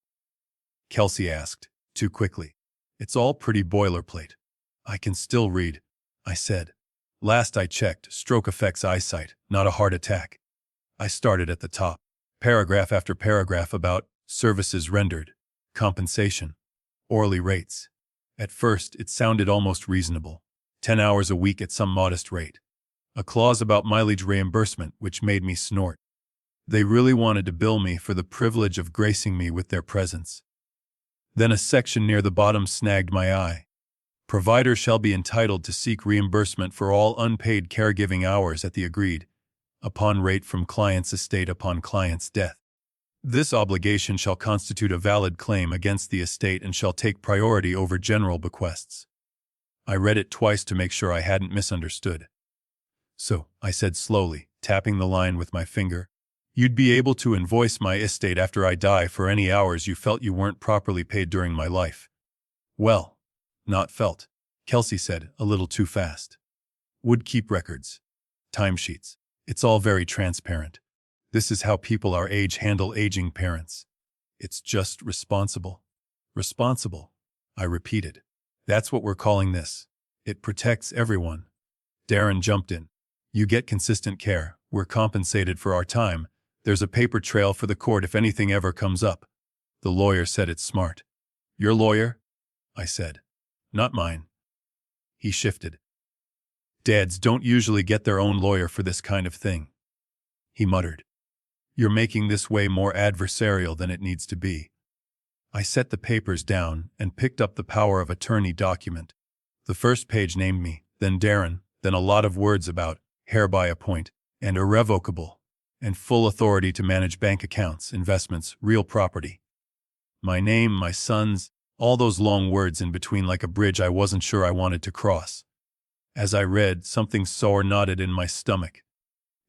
Kelsey asked, too quickly. "It's all pretty boilerplate." "I can still read," I said. "Last I checked, stroke affects eyesight, not a heart attack." I started at the top. Paragraph after paragraph about services rendered, compensation, hourly rates. At first, it sounded almost reasonable. 10 hours a week at some modest rate. A clause about mileage reimbursement, which made me snort. They really wanted to bill me for the privilege of gracing me with their presence. Then a section near the bottom snagged my eye. "Provider shall be entitled to seek reimbursement for all unpaid caregiving hours at the agreed upon rate from client's estate upon client's death. This obligation shall constitute a valid claim against the estate and shall take priority over general bequests." I read it twice to make sure I hadn't misunderstood. "So," I said slowly, tapping the line with my finger, "you'd be able to invoice my estate after I die for any hours you felt you weren't properly paid during my life." "Well, not felt," Kelsey said, a little too fast. "Would keep records. Timesheets. It's all very transparent. This is how people our age handle aging parents. It's just responsible. Responsible, I repeated. That's what we're calling this. It protects everyone. Darren jumped in. You get consistent care. We're compensated for our time. There's a paper trail for the court if anything ever comes up. The lawyer said it's smart. Your lawyer? I said. Not mine. He shifted. Dads don't usually get their own lawyer for this kind of thing. He muttered. You're making this way more adversarial than it needs to be. I set the papers down and picked up the power of attorney document. The first page named me, then Darren, then a lot of words about hereby appoint and irrevocable and full authority to manage bank accounts, investments, real property. My name, my son's, all those long words in between like a bridge I wasn't sure I wanted to cross. As I read, something sore knotted in my stomach.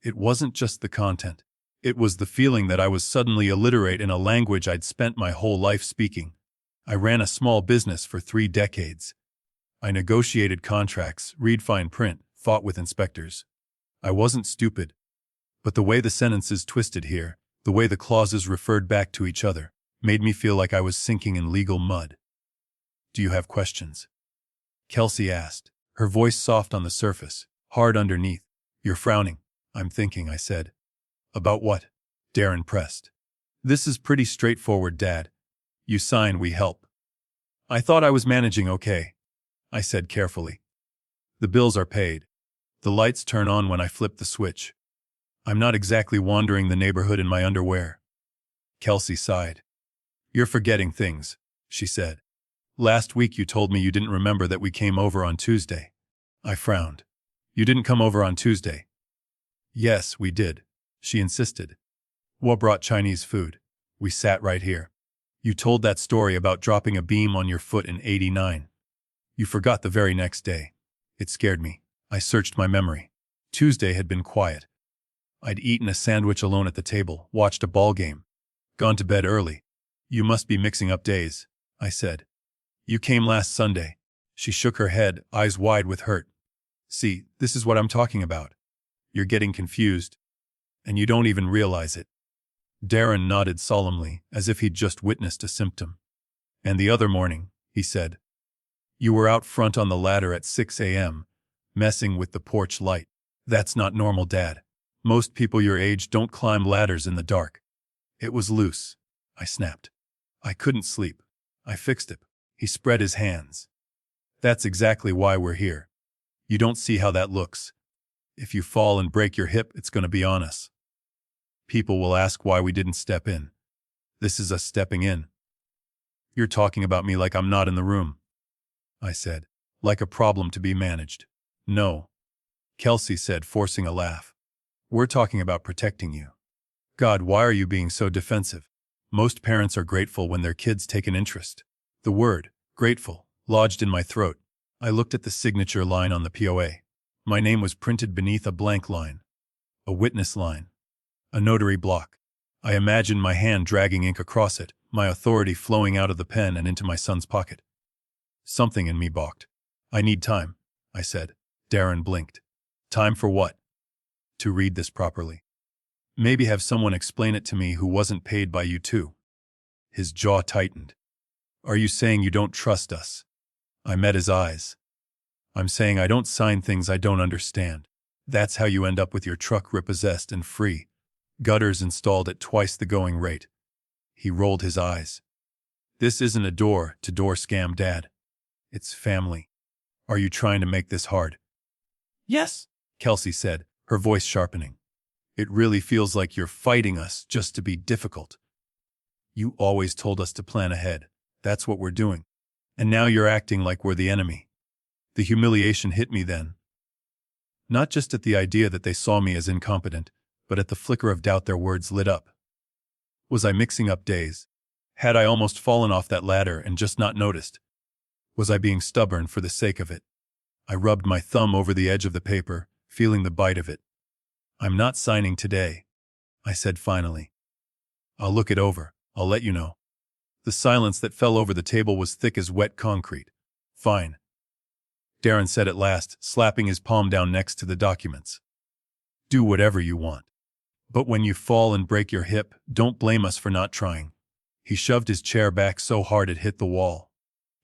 It wasn't just the content. It was the feeling that I was suddenly illiterate in a language I'd spent my whole life speaking. I ran a small business for 3 decades. I negotiated contracts, read fine print, fought with inspectors. I wasn't stupid. But the way the sentences twisted here, the way the clauses referred back to each other, made me feel like I was sinking in legal mud. Do you have questions? Kelsey asked, her voice soft on the surface, hard underneath. You're frowning. I'm thinking, I said. About what? Darren pressed. This is pretty straightforward, Dad. You sign, we help. I thought I was managing okay, I said carefully. The bills are paid. The lights turn on when I flip the switch. I'm not exactly wandering the neighborhood in my underwear. Kelsey sighed. You're forgetting things, she said. Last week you told me you didn't remember that we came over on Tuesday. I frowned. You didn't come over on Tuesday. Yes, we did, she insisted. What brought Chinese food? We sat right here. You told that story about dropping a beam on your foot in '89. You forgot the very next day. It scared me. I searched my memory. Tuesday had been quiet. I'd eaten a sandwich alone at the table, watched a ball game, gone to bed early. You must be mixing up days, I said. You came last Sunday. She shook her head, eyes wide with hurt. See, this is what I'm talking about. You're getting confused, and you don't even realize it. Darren nodded solemnly, as if he'd just witnessed a symptom. And the other morning, he said, you were out front on the ladder at 6 a.m., messing with the porch light. That's not normal, Dad. Most people your age don't climb ladders in the dark. It was loose, I snapped. I couldn't sleep. I fixed it. He spread his hands. That's exactly why we're here. You don't see how that looks. If you fall and break your hip, it's going to be on us. People will ask why we didn't step in. This is us stepping in. You're talking about me like I'm not in the room, I said, like a problem to be managed. No, Kelsey said, forcing a laugh. We're talking about protecting you. God, why are you being so defensive? Most parents are grateful when their kids take an interest. The word, grateful, lodged in my throat. I looked at the signature line on the POA. My name was printed beneath a blank line. A witness line. A notary block. I imagined my hand dragging ink across it, my authority flowing out of the pen and into my son's pocket. Something in me balked. I need time, I said. Darren blinked. Time for what? To read this properly. Maybe have someone explain it to me who wasn't paid by you too. His jaw tightened. Are you saying you don't trust us? I met his eyes. I'm saying I don't sign things I don't understand. That's how you end up with your truck repossessed and free. Gutters installed at twice the going rate. He rolled his eyes. This isn't a door-to-door scam, Dad. It's family. Are you trying to make this hard? Yes, Kelsey said, her voice sharpening. It really feels like you're fighting us just to be difficult. You always told us to plan ahead. That's what we're doing. And now you're acting like we're the enemy. The humiliation hit me then. Not just at the idea that they saw me as incompetent, but at the flicker of doubt their words lit up. Was I mixing up days? Had I almost fallen off that ladder and just not noticed? Was I being stubborn for the sake of it? I rubbed my thumb over the edge of the paper, feeling the bite of it. I'm not signing today, I said finally. I'll look it over. I'll let you know. The silence that fell over the table was thick as wet concrete. Fine, Darren said at last, slapping his palm down next to the documents. Do whatever you want. But when you fall and break your hip, don't blame us for not trying. He shoved his chair back so hard it hit the wall.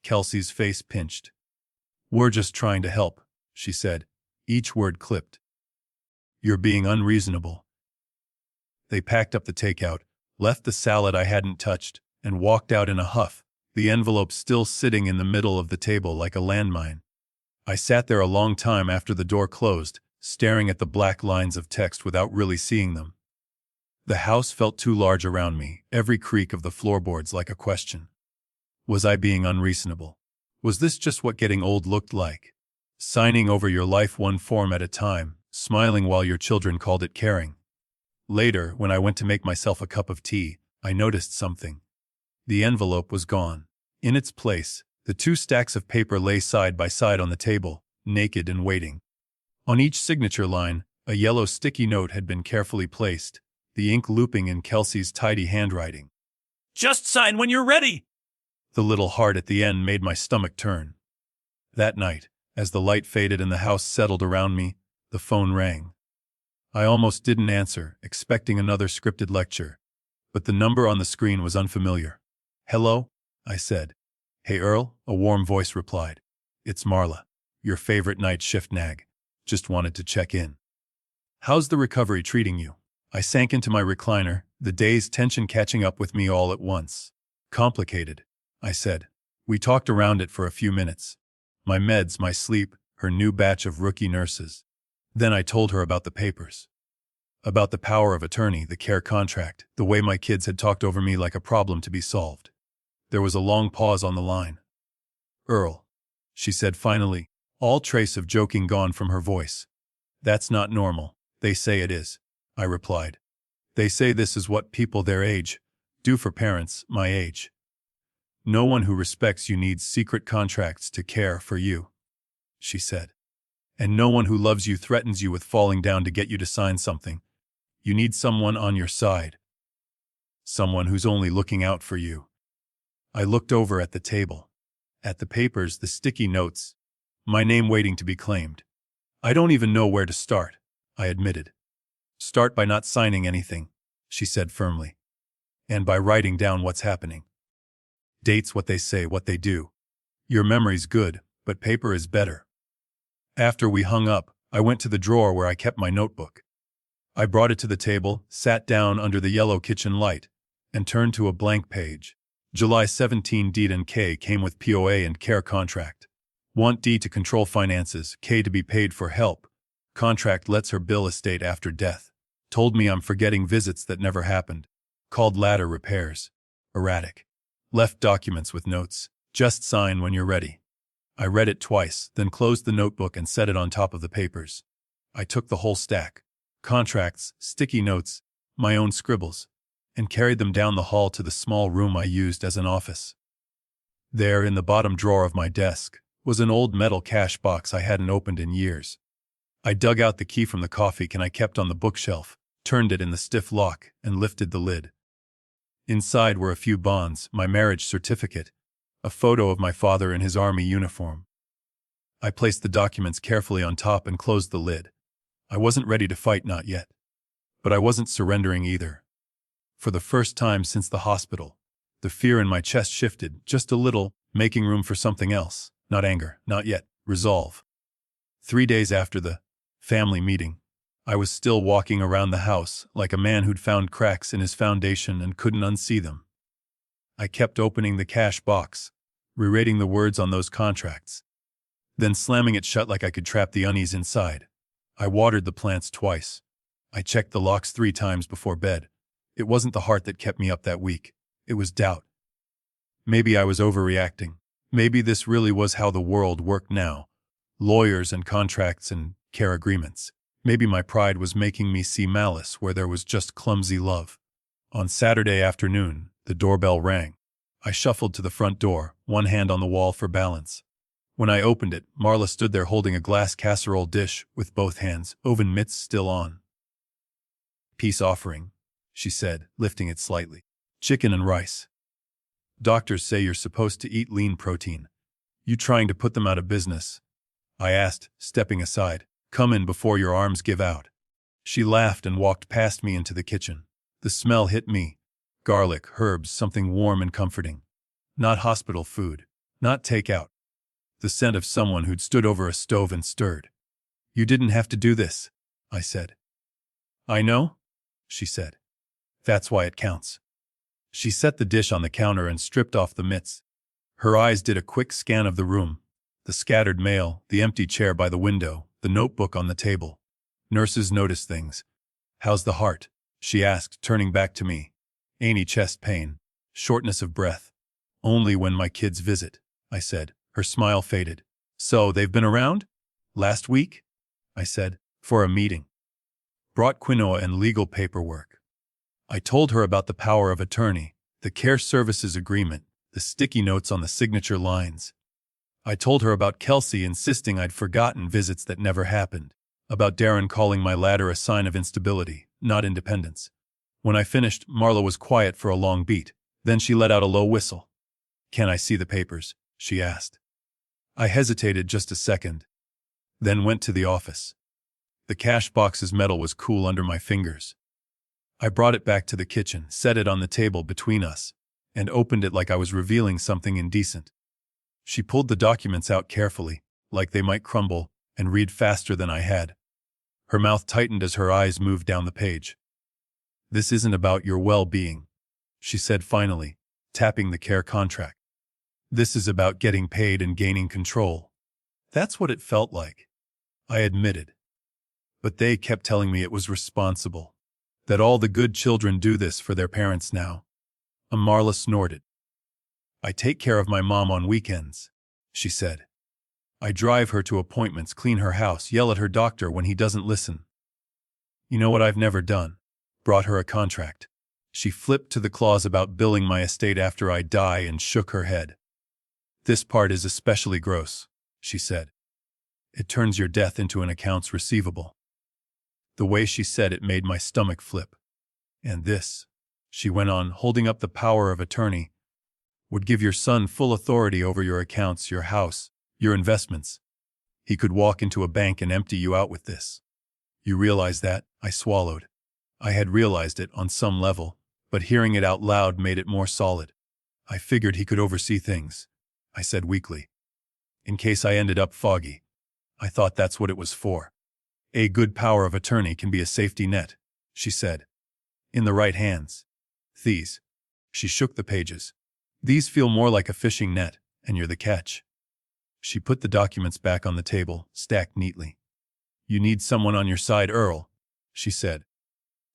Kelsey's face pinched. "We're just trying to help," she said, each word clipped. "You're being unreasonable." They packed up the takeout, left the salad I hadn't touched, and walked out in a huff, the envelope still sitting in the middle of the table like a landmine. I sat there a long time after the door closed, staring at the black lines of text without really seeing them. The house felt too large around me, every creak of the floorboards like a question. Was I being unreasonable? Was this just what getting old looked like? Signing over your life one form at a time, smiling while your children called it caring. Later, when I went to make myself a cup of tea, I noticed something. The envelope was gone. In its place, the two stacks of paper lay side by side on the table, naked and waiting. On each signature line, a yellow sticky note had been carefully placed, the ink looping in Kelsey's tidy handwriting. "Just sign when you're ready." The little heart at the end made my stomach turn. That night, as the light faded and the house settled around me, the phone rang. I almost didn't answer, expecting another scripted lecture, but the number on the screen was unfamiliar. "Hello?" I said. "Hey Earl," a warm voice replied. "It's Marla, your favorite night shift nag. Just wanted to check in. How's the recovery treating you?" I sank into my recliner, the day's tension catching up with me all at once. "Complicated," I said. We talked around it for a few minutes. My meds, my sleep, her new batch of rookie nurses. Then I told her about the papers. About the power of attorney, the care contract, the way my kids had talked over me like a problem to be solved. There was a long pause on the line. "Earl," she said finally, all trace of joking gone from her voice. "That's not normal. They say it is," I replied. "They say this is what people their age do for parents my age. No one who respects you needs secret contracts to care for you," she said. "And no one who loves you threatens you with falling down to get you to sign something. You need someone on your side. Someone who's only looking out for you." I looked over at the table. At the papers, the sticky notes. My name waiting to be claimed. "I don't even know where to start," I admitted. "Start by not signing anything," she said firmly. "And by writing down what's happening. Dates what they say, what they do. Your memory's good, but paper is better." After we hung up, I went to the drawer where I kept my notebook. I brought it to the table, sat down under the yellow kitchen light, and turned to a blank page. July 17 Deed and K came with POA and care contract. Want D to control finances, K to be paid for help. Contract lets her bill estate after death. Told me I'm forgetting visits that never happened. Called ladder repairs. Erratic. Left documents with notes. Just sign when you're ready. I read it twice, then closed the notebook and set it on top of the papers. I took the whole stack. Contracts, sticky notes, my own scribbles, and carried them down the hall to the small room I used as an office. There, in the bottom drawer of my desk, was an old metal cash box I hadn't opened in years. I dug out the key from the coffee can I kept on the bookshelf, turned it in the stiff lock, and lifted the lid. Inside were a few bonds, my marriage certificate, a photo of my father in his army uniform. I placed the documents carefully on top and closed the lid. I wasn't ready to fight, not yet. But I wasn't surrendering either. For the first time since the hospital, the fear in my chest shifted just a little, making room for something else. Not anger, not yet, resolve. 3 days after the family meeting, I was still walking around the house like a man who'd found cracks in his foundation and couldn't unsee them. I kept opening the cash box, rereading the words on those contracts, then slamming it shut like I could trap the unease inside. I watered the plants twice. I checked the locks 3 times before bed. It wasn't the heart that kept me up that week. It was doubt. Maybe I was overreacting. Maybe this really was how the world worked now. Lawyers and contracts and care agreements. Maybe my pride was making me see malice where there was just clumsy love. On Saturday afternoon, the doorbell rang. I shuffled to the front door, one hand on the wall for balance. When I opened it, Marla stood there holding a glass casserole dish with both hands, oven mitts still on. "Peace offering," she said, lifting it slightly. "Chicken and rice. Doctors say you're supposed to eat lean protein. You trying to put them out of business?" I asked, stepping aside. "Come in before your arms give out." She laughed and walked past me into the kitchen. The smell hit me. Garlic, herbs, something warm and comforting. Not hospital food. Not takeout. The scent of someone who'd stood over a stove and stirred. You didn't have to do this, I said. I know, she said. That's why it counts. She set the dish on the counter and stripped off the mitts. Her eyes did a quick scan of the room. The scattered mail, the empty chair by the window, the notebook on the table. Nurses notice things. How's the heart? She asked, turning back to me. Any chest pain. Shortness of breath. Only when my kids visit, I said. Her smile faded. So, they've been around? Last week? I said. For a meeting. Brought quinoa and legal paperwork. I told her about the power of attorney, the care services agreement, the sticky notes on the signature lines. I told her about Kelsey insisting I'd forgotten visits that never happened, about Darren calling my ladder a sign of instability, not independence. When I finished, Marla was quiet for a long beat. Then she let out a low whistle. Can I see the papers? She asked. I hesitated just a second, then went to the office. The cash box's metal was cool under my fingers. I brought it back to the kitchen, set it on the table between us, and opened it like I was revealing something indecent. She pulled the documents out carefully, like they might crumble, and read faster than I had. Her mouth tightened as her eyes moved down the page. This isn't about your well-being, she said finally, tapping the care contract. This is about getting paid and gaining control. That's what it felt like, I admitted. But they kept telling me it was responsible, that all the good children do this for their parents now. Marla snorted. I take care of my mom on weekends, she said. I drive her to appointments, clean her house, yell at her doctor when he doesn't listen. You know what I've never done? Brought her a contract. She flipped to the clause about billing my estate after I die and shook her head. This part is especially gross, she said. It turns your death into an accounts receivable. The way she said it made my stomach flip. And this, she went on, holding up the power of attorney, would give your son full authority over your accounts, your house, your investments. He could walk into a bank and empty you out with this. You realize that? I swallowed. I had realized it on some level, but hearing it out loud made it more solid. I figured he could oversee things, I said weakly. In case I ended up foggy. I thought that's what it was for. A good power of attorney can be a safety net, she said. In the right hands. These. She shook the pages. These feel more like a fishing net, and you're the catch. She put the documents back on the table, stacked neatly. You need someone on your side, Earl, she said.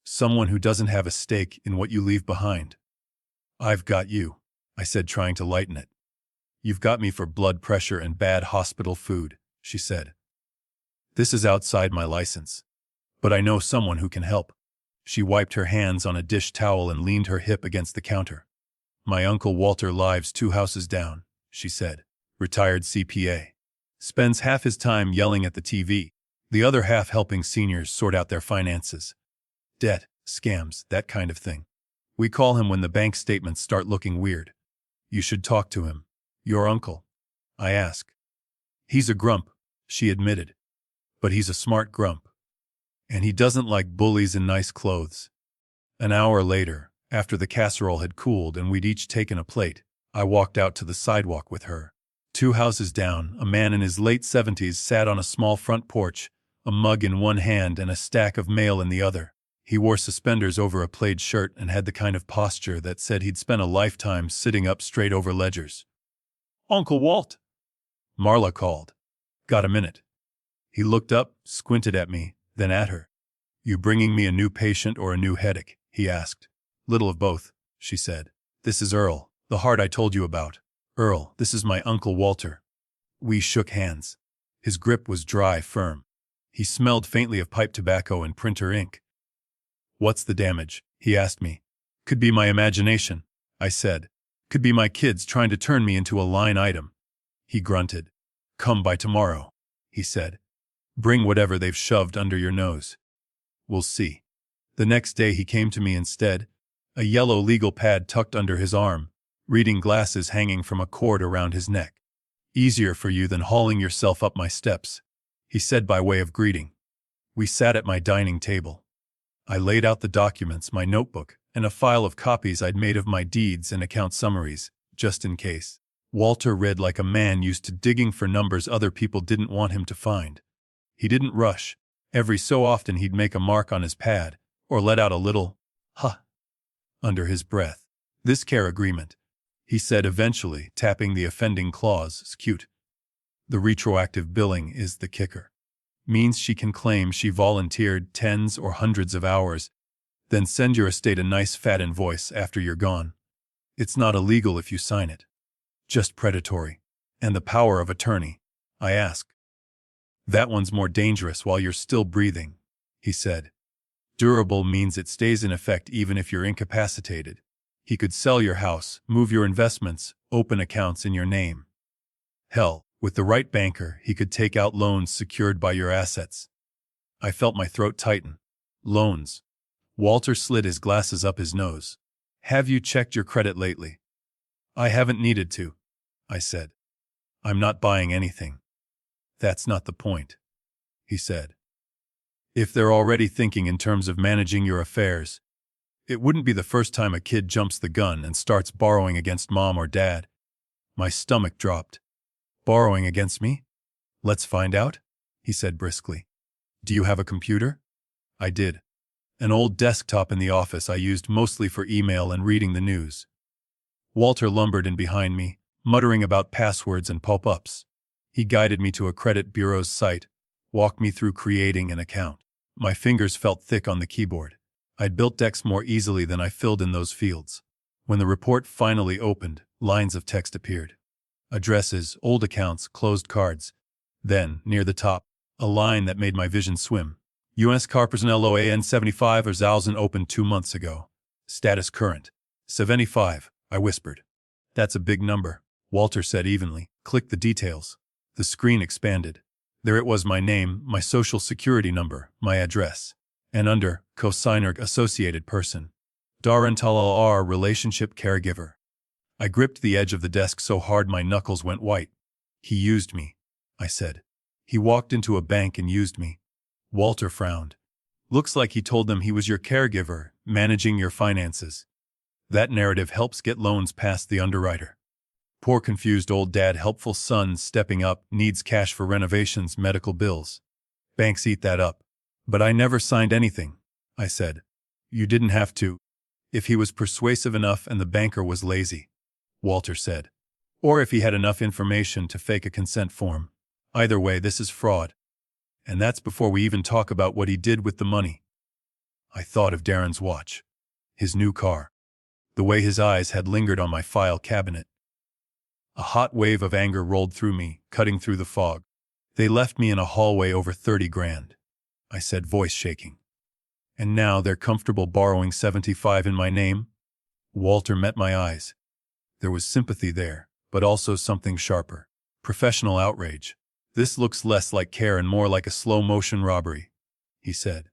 Someone who doesn't have a stake in what you leave behind. I've got you, I said, trying to lighten it. You've got me for blood pressure and bad hospital food, she said. This is outside my license. But I know someone who can help. She wiped her hands on a dish towel and leaned her hip against the counter. My Uncle Walter lives 2 houses down, she said. Retired CPA. Spends half his time yelling at the TV, the other half helping seniors sort out their finances. Debt, scams, that kind of thing. We call him when the bank statements start looking weird. You should talk to him. Your uncle? I ask. He's a grump, she admitted. But he's a smart grump. And he doesn't like bullies in nice clothes. An hour later, after the casserole had cooled and we'd each taken a plate, I walked out to the sidewalk with her. 2 houses down, a man in his late 70s sat on a small front porch, a mug in one hand and a stack of mail in the other. He wore suspenders over a plaid shirt and had the kind of posture that said he'd spent a lifetime sitting up straight over ledgers. Uncle Walt, Marla called. Got a minute? He looked up, squinted at me, then at her. You bringing me a new patient or a new headache? He asked. Little of both, she said. This is Earl, the heart I told you about. Earl, this is my Uncle Walter. We shook hands. His grip was dry, firm. He smelled faintly of pipe tobacco and printer ink. What's the damage? He asked me. Could be my imagination, I said. Could be my kids trying to turn me into a line item. He grunted. Come by tomorrow, he said. Bring whatever they've shoved under your nose. We'll see. The next day he came to me instead, a yellow legal pad tucked under his arm, reading glasses hanging from a cord around his neck. Easier for you than hauling yourself up my steps, he said by way of greeting. We sat at my dining table. I laid out the documents, my notebook, and a file of copies I'd made of my deeds and account summaries, just in case. Walter read like a man used to digging for numbers other people didn't want him to find. He didn't rush. Every so often he'd make a mark on his pad, or let out a little, huh, under his breath. This care agreement, he said eventually, tapping the offending clause, is cute. The retroactive billing is the kicker. Means she can claim she volunteered tens or hundreds of hours, then send your estate a nice fat invoice after you're gone. It's not illegal if you sign it. Just predatory. And the power of attorney, I asked. That one's more dangerous while you're still breathing, he said. Durable means it stays in effect even if you're incapacitated. He could sell your house, move your investments, open accounts in your name. Hell, with the right banker, he could take out loans secured by your assets. I felt my throat tighten. Loans. Walter slid his glasses up his nose. Have you checked your credit lately? I haven't needed to, I said. I'm not buying anything. That's not the point, he said. If they're already thinking in terms of managing your affairs, it wouldn't be the first time a kid jumps the gun and starts borrowing against mom or dad. My stomach dropped. Borrowing against me? Let's find out, he said briskly. Do you have a computer? I did. An old desktop in the office I used mostly for email and reading the news. Walter lumbered in behind me, muttering about passwords and pop-ups. He guided me to a credit bureau's site, walked me through creating an account. My fingers felt thick on the keyboard. I'd built decks more easily than I filled in those fields. When the report finally opened, lines of text appeared. Addresses, old accounts, closed cards. Then, near the top, a line that made my vision swim. U.S. car personnel OAN 75 or 1000 opened 2 months ago. Status current. 75, I whispered. That's a big number, Walter said evenly. Click the details. The screen expanded. There it was, my name, my social security number, my address. And under, cosigner associated person. Darren Talal, relationship caregiver. I gripped the edge of the desk so hard my knuckles went white. He used me, I said. He walked into a bank and used me. Walter frowned. Looks like he told them he was your caregiver, managing your finances. That narrative helps get loans past the underwriter. Poor confused old dad, helpful son stepping up, needs cash for renovations, medical bills. Banks eat that up. But I never signed anything, I said. You didn't have to. If he was persuasive enough and the banker was lazy, Walter said. Or if he had enough information to fake a consent form. Either way, this is fraud. And that's before we even talk about what he did with the money. I thought of Darren's watch. His new car. The way his eyes had lingered on my file cabinet. A hot wave of anger rolled through me, cutting through the fog. They left me in a hallway over 30 grand, I said, voice shaking. And now they're comfortable borrowing 75 in my name? Walter met my eyes. There was sympathy there, but also something sharper. Professional outrage. This looks less like care and more like a slow-motion robbery, he said.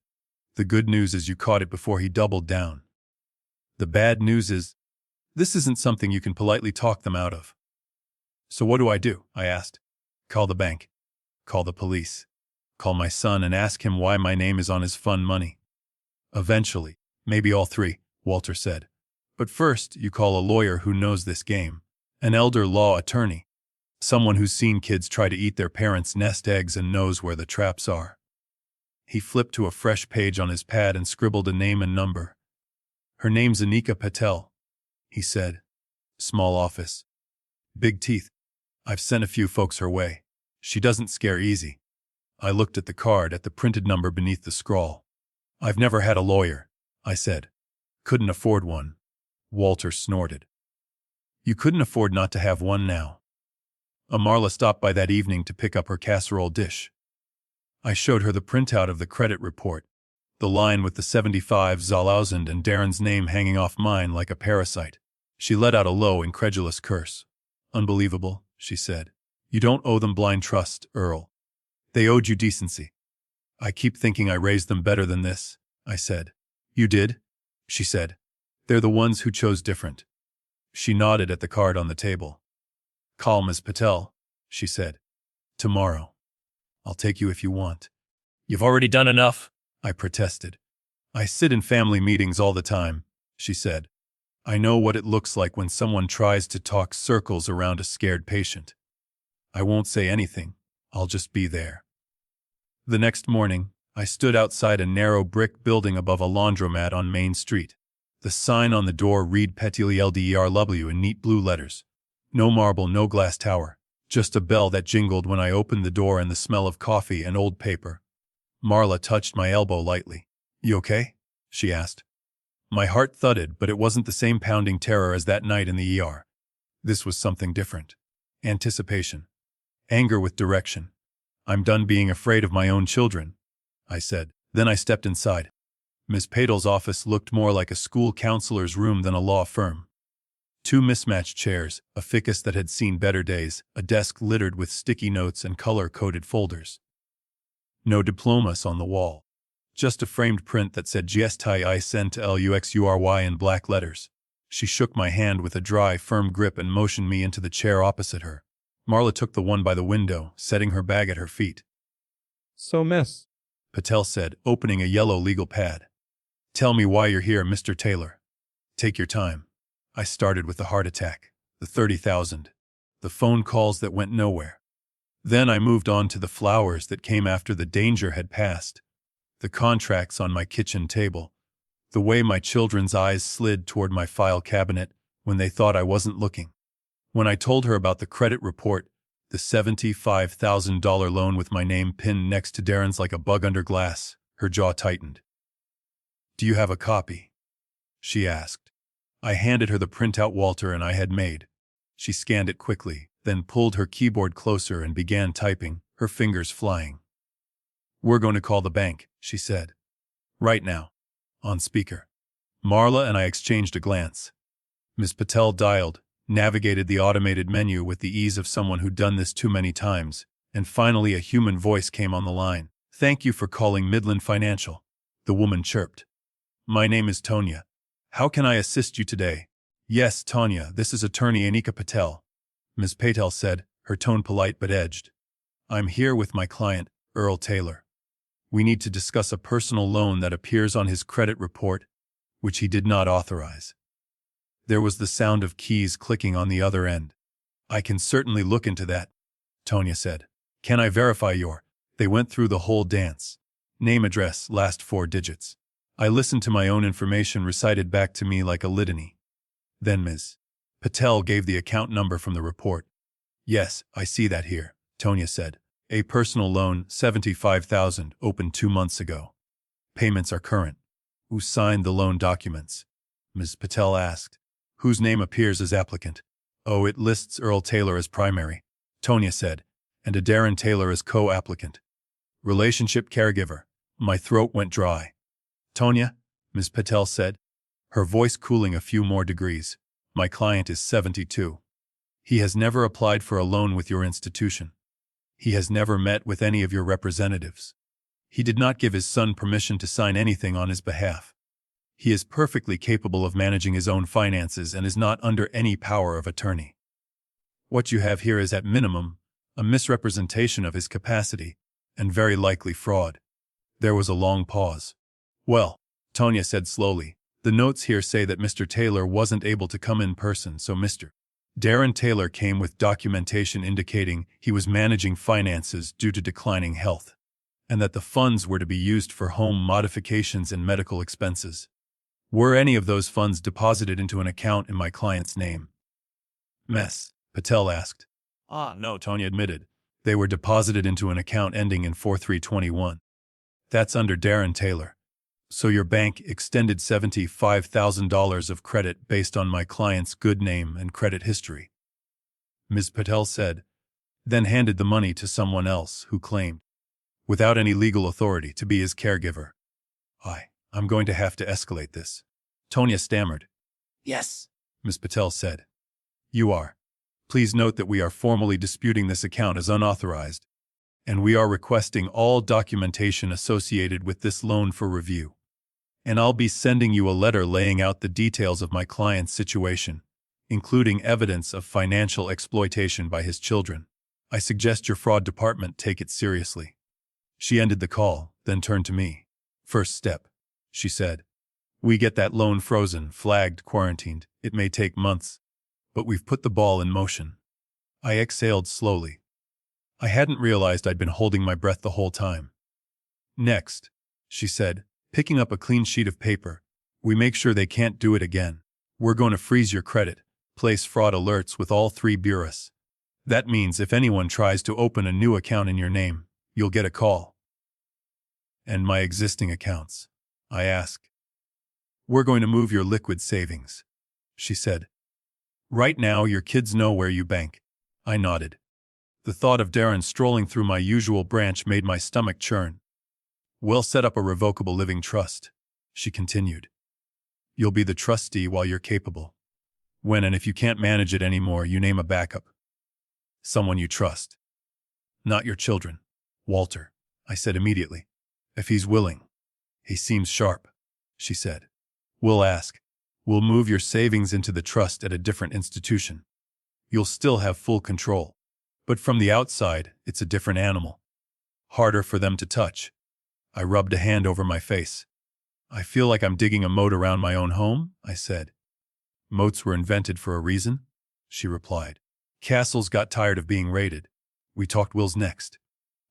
The good news is you caught it before he doubled down. The bad news is, this isn't something you can politely talk them out of. So what do? I asked. Call the bank. Call the police. Call my son and ask him why my name is on his fund money. Eventually, maybe all three, Walter said. But first, you call a lawyer who knows this game. An elder law attorney. Someone who's seen kids try to eat their parents' nest eggs and knows where the traps are. He flipped to a fresh page on his pad and scribbled a name and number. Her name's Anika Patel, he said. Small office. Big teeth. I've sent a few folks her way. She doesn't scare easy. I looked at the card, at the printed number beneath the scrawl. I've never had a lawyer, I said. Couldn't afford one. Walter snorted. You couldn't afford not to have one now. Marla stopped by that evening to pick up her casserole dish. I showed her the printout of the credit report, the line with the 75,000 and Darren's name hanging off mine like a parasite. She let out a low, incredulous curse. Unbelievable, she said. You don't owe them blind trust, Earl. They owed you decency. I keep thinking I raised them better than this, I said. You did? She said. They're the ones who chose different. She nodded at the card on the table. Call Ms. Patel, she said. Tomorrow. I'll take you if you want. You've already done enough, I protested. I sit in family meetings all the time, she said. I know what it looks like when someone tries to talk circles around a scared patient. I won't say anything. I'll just be there. The next morning, I stood outside a narrow brick building above a laundromat on Main Street. The sign on the door read Petili LDERW in neat blue letters. No marble, no glass tower. Just a bell that jingled when I opened the door and the smell of coffee and old paper. Marla touched my elbow lightly. You okay? She asked. My heart thudded, but it wasn't the same pounding terror as that night in the ER. This was something different. Anticipation. Anger with direction. I'm done being afraid of my own children, I said. Then I stepped inside. Ms. Patel's office looked more like a school counselor's room than a law firm. Two mismatched chairs, a ficus that had seen better days, a desk littered with sticky notes and color-coded folders. No diplomas on the wall. Just a framed print that said GSTI I sent LUXURY in black letters. She shook my hand with a dry, firm grip and motioned me into the chair opposite her. Marla took the one by the window, setting her bag at her feet. So, miss, Patel said, opening a yellow legal pad. Tell me why you're here, Mr. Taylor. Take your time. I started with the heart attack, the 30,000, the phone calls that went nowhere. Then I moved on to the flowers that came after the danger had passed, the contracts on my kitchen table, the way my children's eyes slid toward my file cabinet when they thought I wasn't looking. When I told her about the credit report, the $75,000 loan with my name pinned next to Darren's like a bug under glass, her jaw tightened. Do you have a copy? She asked. I handed her the printout Walter and I had made. She scanned it quickly, then pulled her keyboard closer and began typing, her fingers flying. We're going to call the bank, she said. Right now. On speaker. Marla and I exchanged a glance. Ms. Patel dialed, navigated the automated menu with the ease of someone who'd done this too many times, and finally a human voice came on the line. Thank you for calling Midland Financial, the woman chirped. My name is Tonya. How can I assist you today? Yes, Tanya, this is attorney Anika Patel, Ms. Patel said, her tone polite but edged. I'm here with my client, Earl Taylor. We need to discuss a personal loan that appears on his credit report, which he did not authorize. There was the sound of keys clicking on the other end. I can certainly look into that, Tonya said. Can I verify your? They went through the whole dance. Name, address, last 4 digits. I listened to my own information recited back to me like a litany. Then Ms. Patel gave the account number from the report. Yes, I see that here, Tonya said. A personal loan, $75,000, opened 2 months ago. Payments are current. Who signed the loan documents? Ms. Patel asked. Whose name appears as applicant? Oh, it lists Earl Taylor as primary, Tonya said, and a Darren Taylor as co-applicant. Relationship caregiver. My throat went dry. Tonya, Ms. Patel said, her voice cooling a few more degrees. My client is 72. He has never applied for a loan with your institution. He has never met with any of your representatives. He did not give his son permission to sign anything on his behalf. He is perfectly capable of managing his own finances and is not under any power of attorney. What you have here is at minimum a misrepresentation of his capacity, and very likely fraud. There was a long pause. Well, Tonya said slowly, the notes here say that Mr. Taylor wasn't able to come in person, so Mr. Darren Taylor came with documentation indicating he was managing finances due to declining health, and that the funds were to be used for home modifications and medical expenses. Were any of those funds deposited into an account in my client's name? Ms. Patel asked. No, Tonya admitted. They were deposited into an account ending in 4321. That's under Darren Taylor. So your bank extended $75,000 of credit based on my client's good name and credit history. Ms. Patel said, then handed the money to someone else who claimed, without any legal authority, to be his caregiver. I'm going to have to escalate this. Tonya stammered. Yes, Ms. Patel said. You are. Please note that we are formally disputing this account as unauthorized, and we are requesting all documentation associated with this loan for review. And I'll be sending you a letter laying out the details of my client's situation, including evidence of financial exploitation by his children. I suggest your fraud department take it seriously. She ended the call, then turned to me. First step, she said. We get that loan frozen, flagged, quarantined. It may take months, but we've put the ball in motion. I exhaled slowly. I hadn't realized I'd been holding my breath the whole time. Next, she said, picking up a clean sheet of paper, we make sure they can't do it again. We're going to freeze your credit, place fraud alerts with all 3 bureaus. That means if anyone tries to open a new account in your name, you'll get a call. And my existing accounts? I asked. We're going to move your liquid savings, she said. Right now, your kids know where you bank. I nodded. The thought of Darren strolling through my usual branch made my stomach churn. We'll set up a revocable living trust, she continued. You'll be the trustee while you're capable. When and if you can't manage it anymore, you name a backup. Someone you trust. Not your children. Walter, I said immediately. If he's willing. He seems sharp, she said. We'll ask. We'll move your savings into the trust at a different institution. You'll still have full control. But from the outside, it's a different animal. Harder for them to touch. I rubbed a hand over my face. I feel like I'm digging a moat around my own home, I said. Moats were invented for a reason, she replied. Castles got tired of being raided. We talked wills next.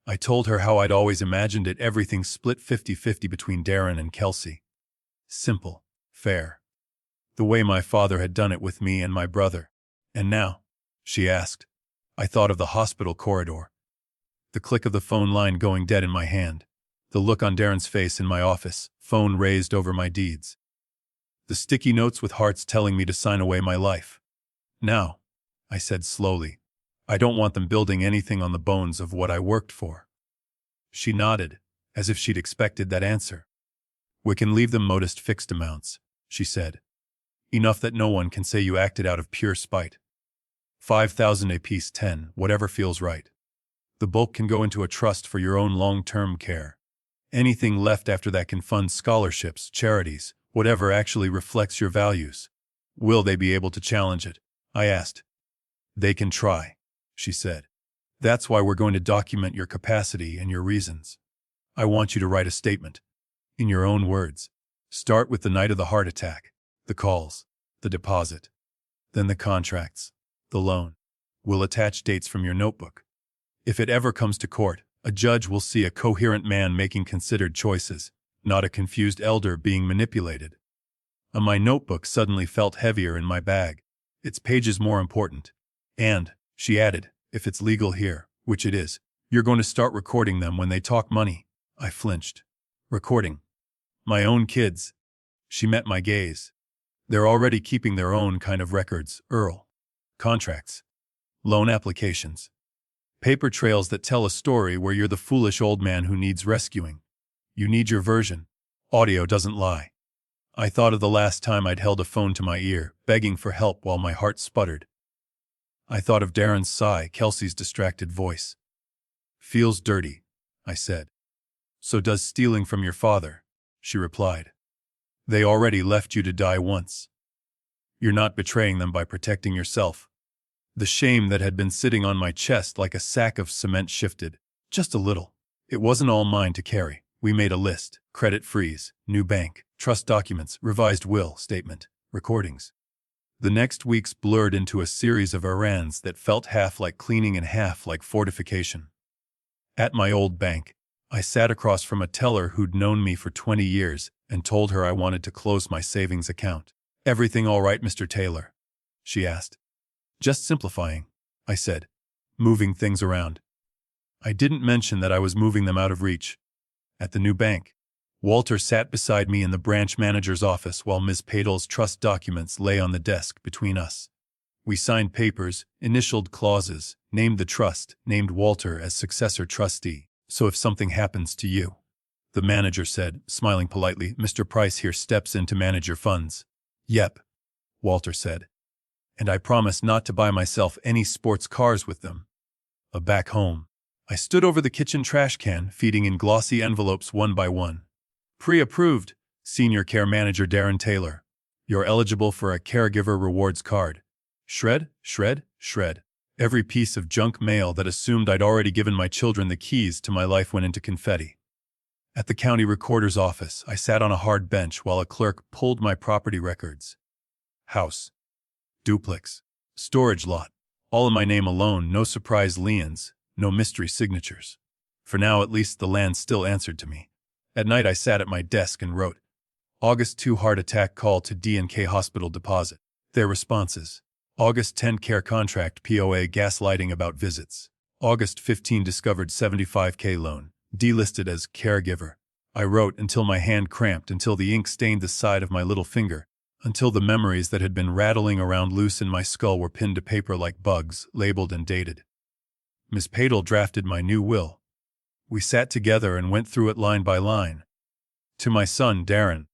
I told her how I'd always imagined it, everything split 50-50 between Darren and Kelsey. Simple, fair. The way my father had done it with me and my brother. And now? She asked. I thought of the hospital corridor. The click of the phone line going dead in my hand. The look on Darren's face in my office, phone raised over my deeds. The sticky notes with hearts telling me to sign away my life. Now, I said slowly, I don't want them building anything on the bones of what I worked for. She nodded, as if she'd expected that answer. We can leave them modest fixed amounts, she said. Enough that no one can say you acted out of pure spite. 5,000 apiece, 10, whatever feels right. The bulk can go into a trust for your own long-term care. Anything left after that can fund scholarships, charities, whatever actually reflects your values. Will they be able to challenge it? I asked. They can try, she said. That's why we're going to document your capacity and your reasons. I want you to write a statement. In your own words. Start with the night of the heart attack, the calls, the deposit, then the contracts, the loan. We'll attach dates from your notebook. If it ever comes to court, a judge will see a coherent man making considered choices, not a confused elder being manipulated. My notebook suddenly felt heavier in my bag. Its pages more important. And, she added, if it's legal here, which it is, you're going to start recording them when they talk money. I flinched. Recording. My own kids. She met my gaze. They're already keeping their own kind of records, Earl. Contracts. Loan applications. Paper trails that tell a story where you're the foolish old man who needs rescuing. You need your version. Audio doesn't lie. I thought of the last time I'd held a phone to my ear, begging for help while my heart sputtered. I thought of Darren's sigh, Kelsey's distracted voice. Feels dirty, I said. So does stealing from your father, she replied. They already left you to die once. You're not betraying them by protecting yourself. The shame that had been sitting on my chest like a sack of cement shifted, just a little. It wasn't all mine to carry. We made a list, credit freeze, new bank, trust documents, revised will, statement, recordings. The next weeks blurred into a series of errands that felt half like cleaning and half like fortification. At my old bank, I sat across from a teller who'd known me for 20 years and told her I wanted to close my savings account. Everything all right, Mr. Taylor? She asked. Just simplifying, I said, moving things around. I didn't mention that I was moving them out of reach. At the new bank, Walter sat beside me in the branch manager's office while Ms. Padle's trust documents lay on the desk between us. We signed papers, initialed clauses, named the trust, named Walter as successor trustee. So if something happens to you, the manager said, smiling politely, Mr. Price here steps in to manage your funds. Yep, Walter said. And I promise not to buy myself any sports cars with them. Back home, I stood over the kitchen trash can, feeding in glossy envelopes one by one. Pre-approved, Senior Care Manager Darren Taylor. You're eligible for a Caregiver Rewards card. Shred, shred, shred. Every piece of junk mail that assumed I'd already given my children the keys to my life went into confetti. At the county recorder's office, I sat on a hard bench while a clerk pulled my property records. House. Duplex. Storage lot. All in my name alone, no surprise liens, no mystery signatures. For now, at least, the land still answered to me. At night, I sat at my desk and wrote, August 2 heart attack call to D&K hospital deposit. Their responses. August 10 care contract POA gaslighting about visits. August 15 discovered 75K loan, delisted as caregiver. I wrote until my hand cramped, until the ink stained the side of my little finger, until the memories that had been rattling around loose in my skull were pinned to paper like bugs, labeled and dated. Ms. Padel drafted my new will. We sat together and went through it line by line. To my son, Darren,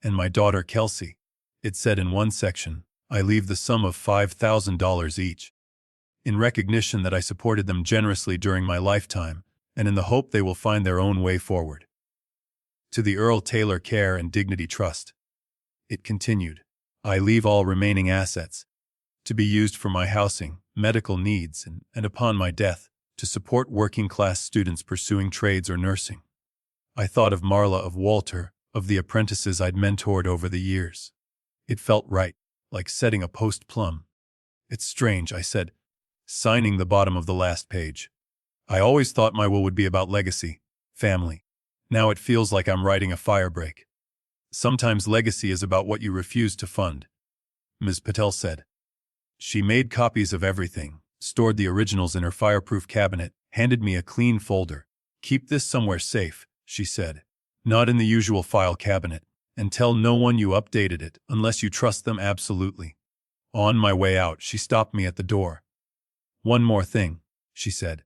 and my daughter, Kelsey, it said in one section, I leave the sum of $5,000 each, in recognition that I supported them generously during my lifetime, and in the hope they will find their own way forward. To the Earl Taylor Care and Dignity Trust, it continued, I leave all remaining assets, to be used for my housing, medical needs, and upon my death, to support working-class students pursuing trades or nursing. I thought of Marla, of Walter, of the apprentices I'd mentored over the years. It felt right, like setting a post-plum. It's strange, I said, signing the bottom of the last page. I always thought my will would be about legacy, family. Now it feels like I'm writing a firebreak. Sometimes legacy is about what you refuse to fund, Ms. Patel said. She made copies of everything, stored the originals in her fireproof cabinet, handed me a clean folder. Keep this somewhere safe, she said. Not in the usual file cabinet, and tell no one you updated it unless you trust them absolutely. On my way out, she stopped me at the door. One more thing, she said.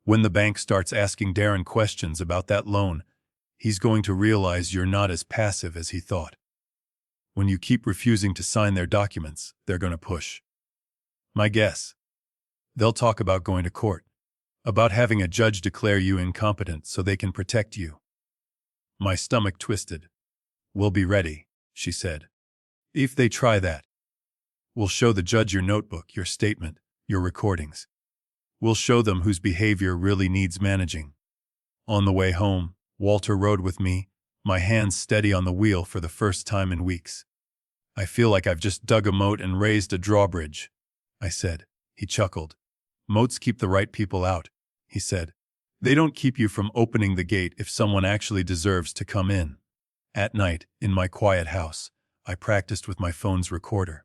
When the bank starts asking Darren questions about that loan, he's going to realize you're not as passive as he thought. When you keep refusing to sign their documents, they're going to push. My guess. They'll talk about going to court, about having a judge declare you incompetent so they can protect you. My stomach twisted. We'll be ready, she said. If they try that, we'll show the judge your notebook, your statement, your recordings. We'll show them whose behavior really needs managing. On the way home, Walter rode with me, my hands steady on the wheel for the first time in weeks. I feel like I've just dug a moat and raised a drawbridge, I said. He chuckled. Moats keep the right people out, he said. They don't keep you from opening the gate if someone actually deserves to come in. At night, in my quiet house, I practiced with my phone's recorder.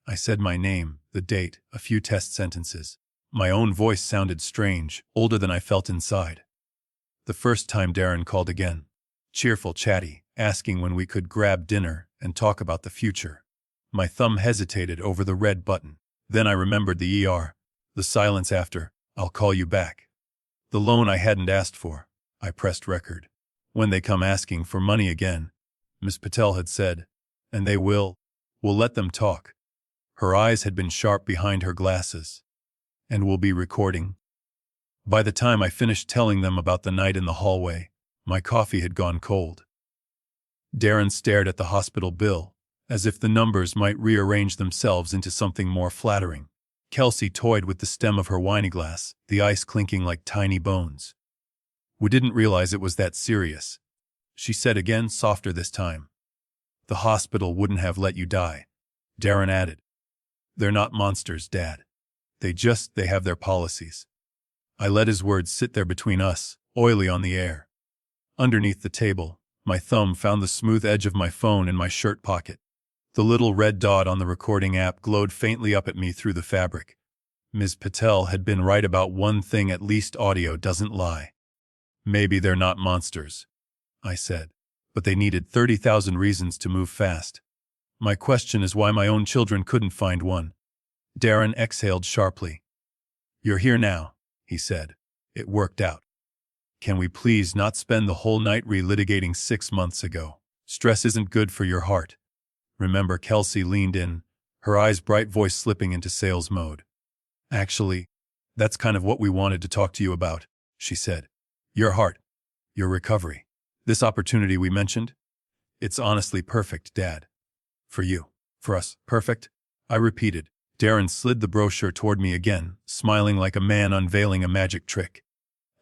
I said my name, the date, a few test sentences. My own voice sounded strange, older than I felt inside. The first time Darren called again. Cheerful, chatty, asking when we could grab dinner and talk about the future. My thumb hesitated over the red button. Then I remembered the ER, the silence after, I'll call you back. The loan I hadn't asked for. I pressed record. When they come asking for money again, Miss Patel had said, and they will, we'll let them talk. Her eyes had been sharp behind her glasses. And we'll be recording. By the time I finished telling them about the night in the hallway, my coffee had gone cold. Darren stared at the hospital bill, as if the numbers might rearrange themselves into something more flattering. Kelsey toyed with the stem of her wine glass, the ice clinking like tiny bones. We didn't realize it was that serious, she said again, softer this time. The hospital wouldn't have let you die, Darren added. They're not monsters, Dad. They have their policies. I let his words sit there between us, oily on the air. Underneath the table, my thumb found the smooth edge of my phone in my shirt pocket. The little red dot on the recording app glowed faintly up at me through the fabric. Ms. Patel had been right about one thing, at least audio doesn't lie. Maybe they're not monsters, I said, but they needed 30,000 reasons to move fast. My question is why my own children couldn't find one. Darren exhaled sharply. You're here now, he said. It worked out. Can we please not spend the whole night relitigating 6 months ago? Stress isn't good for your heart. Remember, Kelsey leaned in, her eyes bright, voice slipping into sales mode. Actually, that's kind of what we wanted to talk to you about, she said. Your heart. Your recovery. This opportunity we mentioned? It's honestly perfect, Dad. For you. For us. Perfect? I repeated. Darren slid the brochure toward me again, smiling like a man unveiling a magic trick.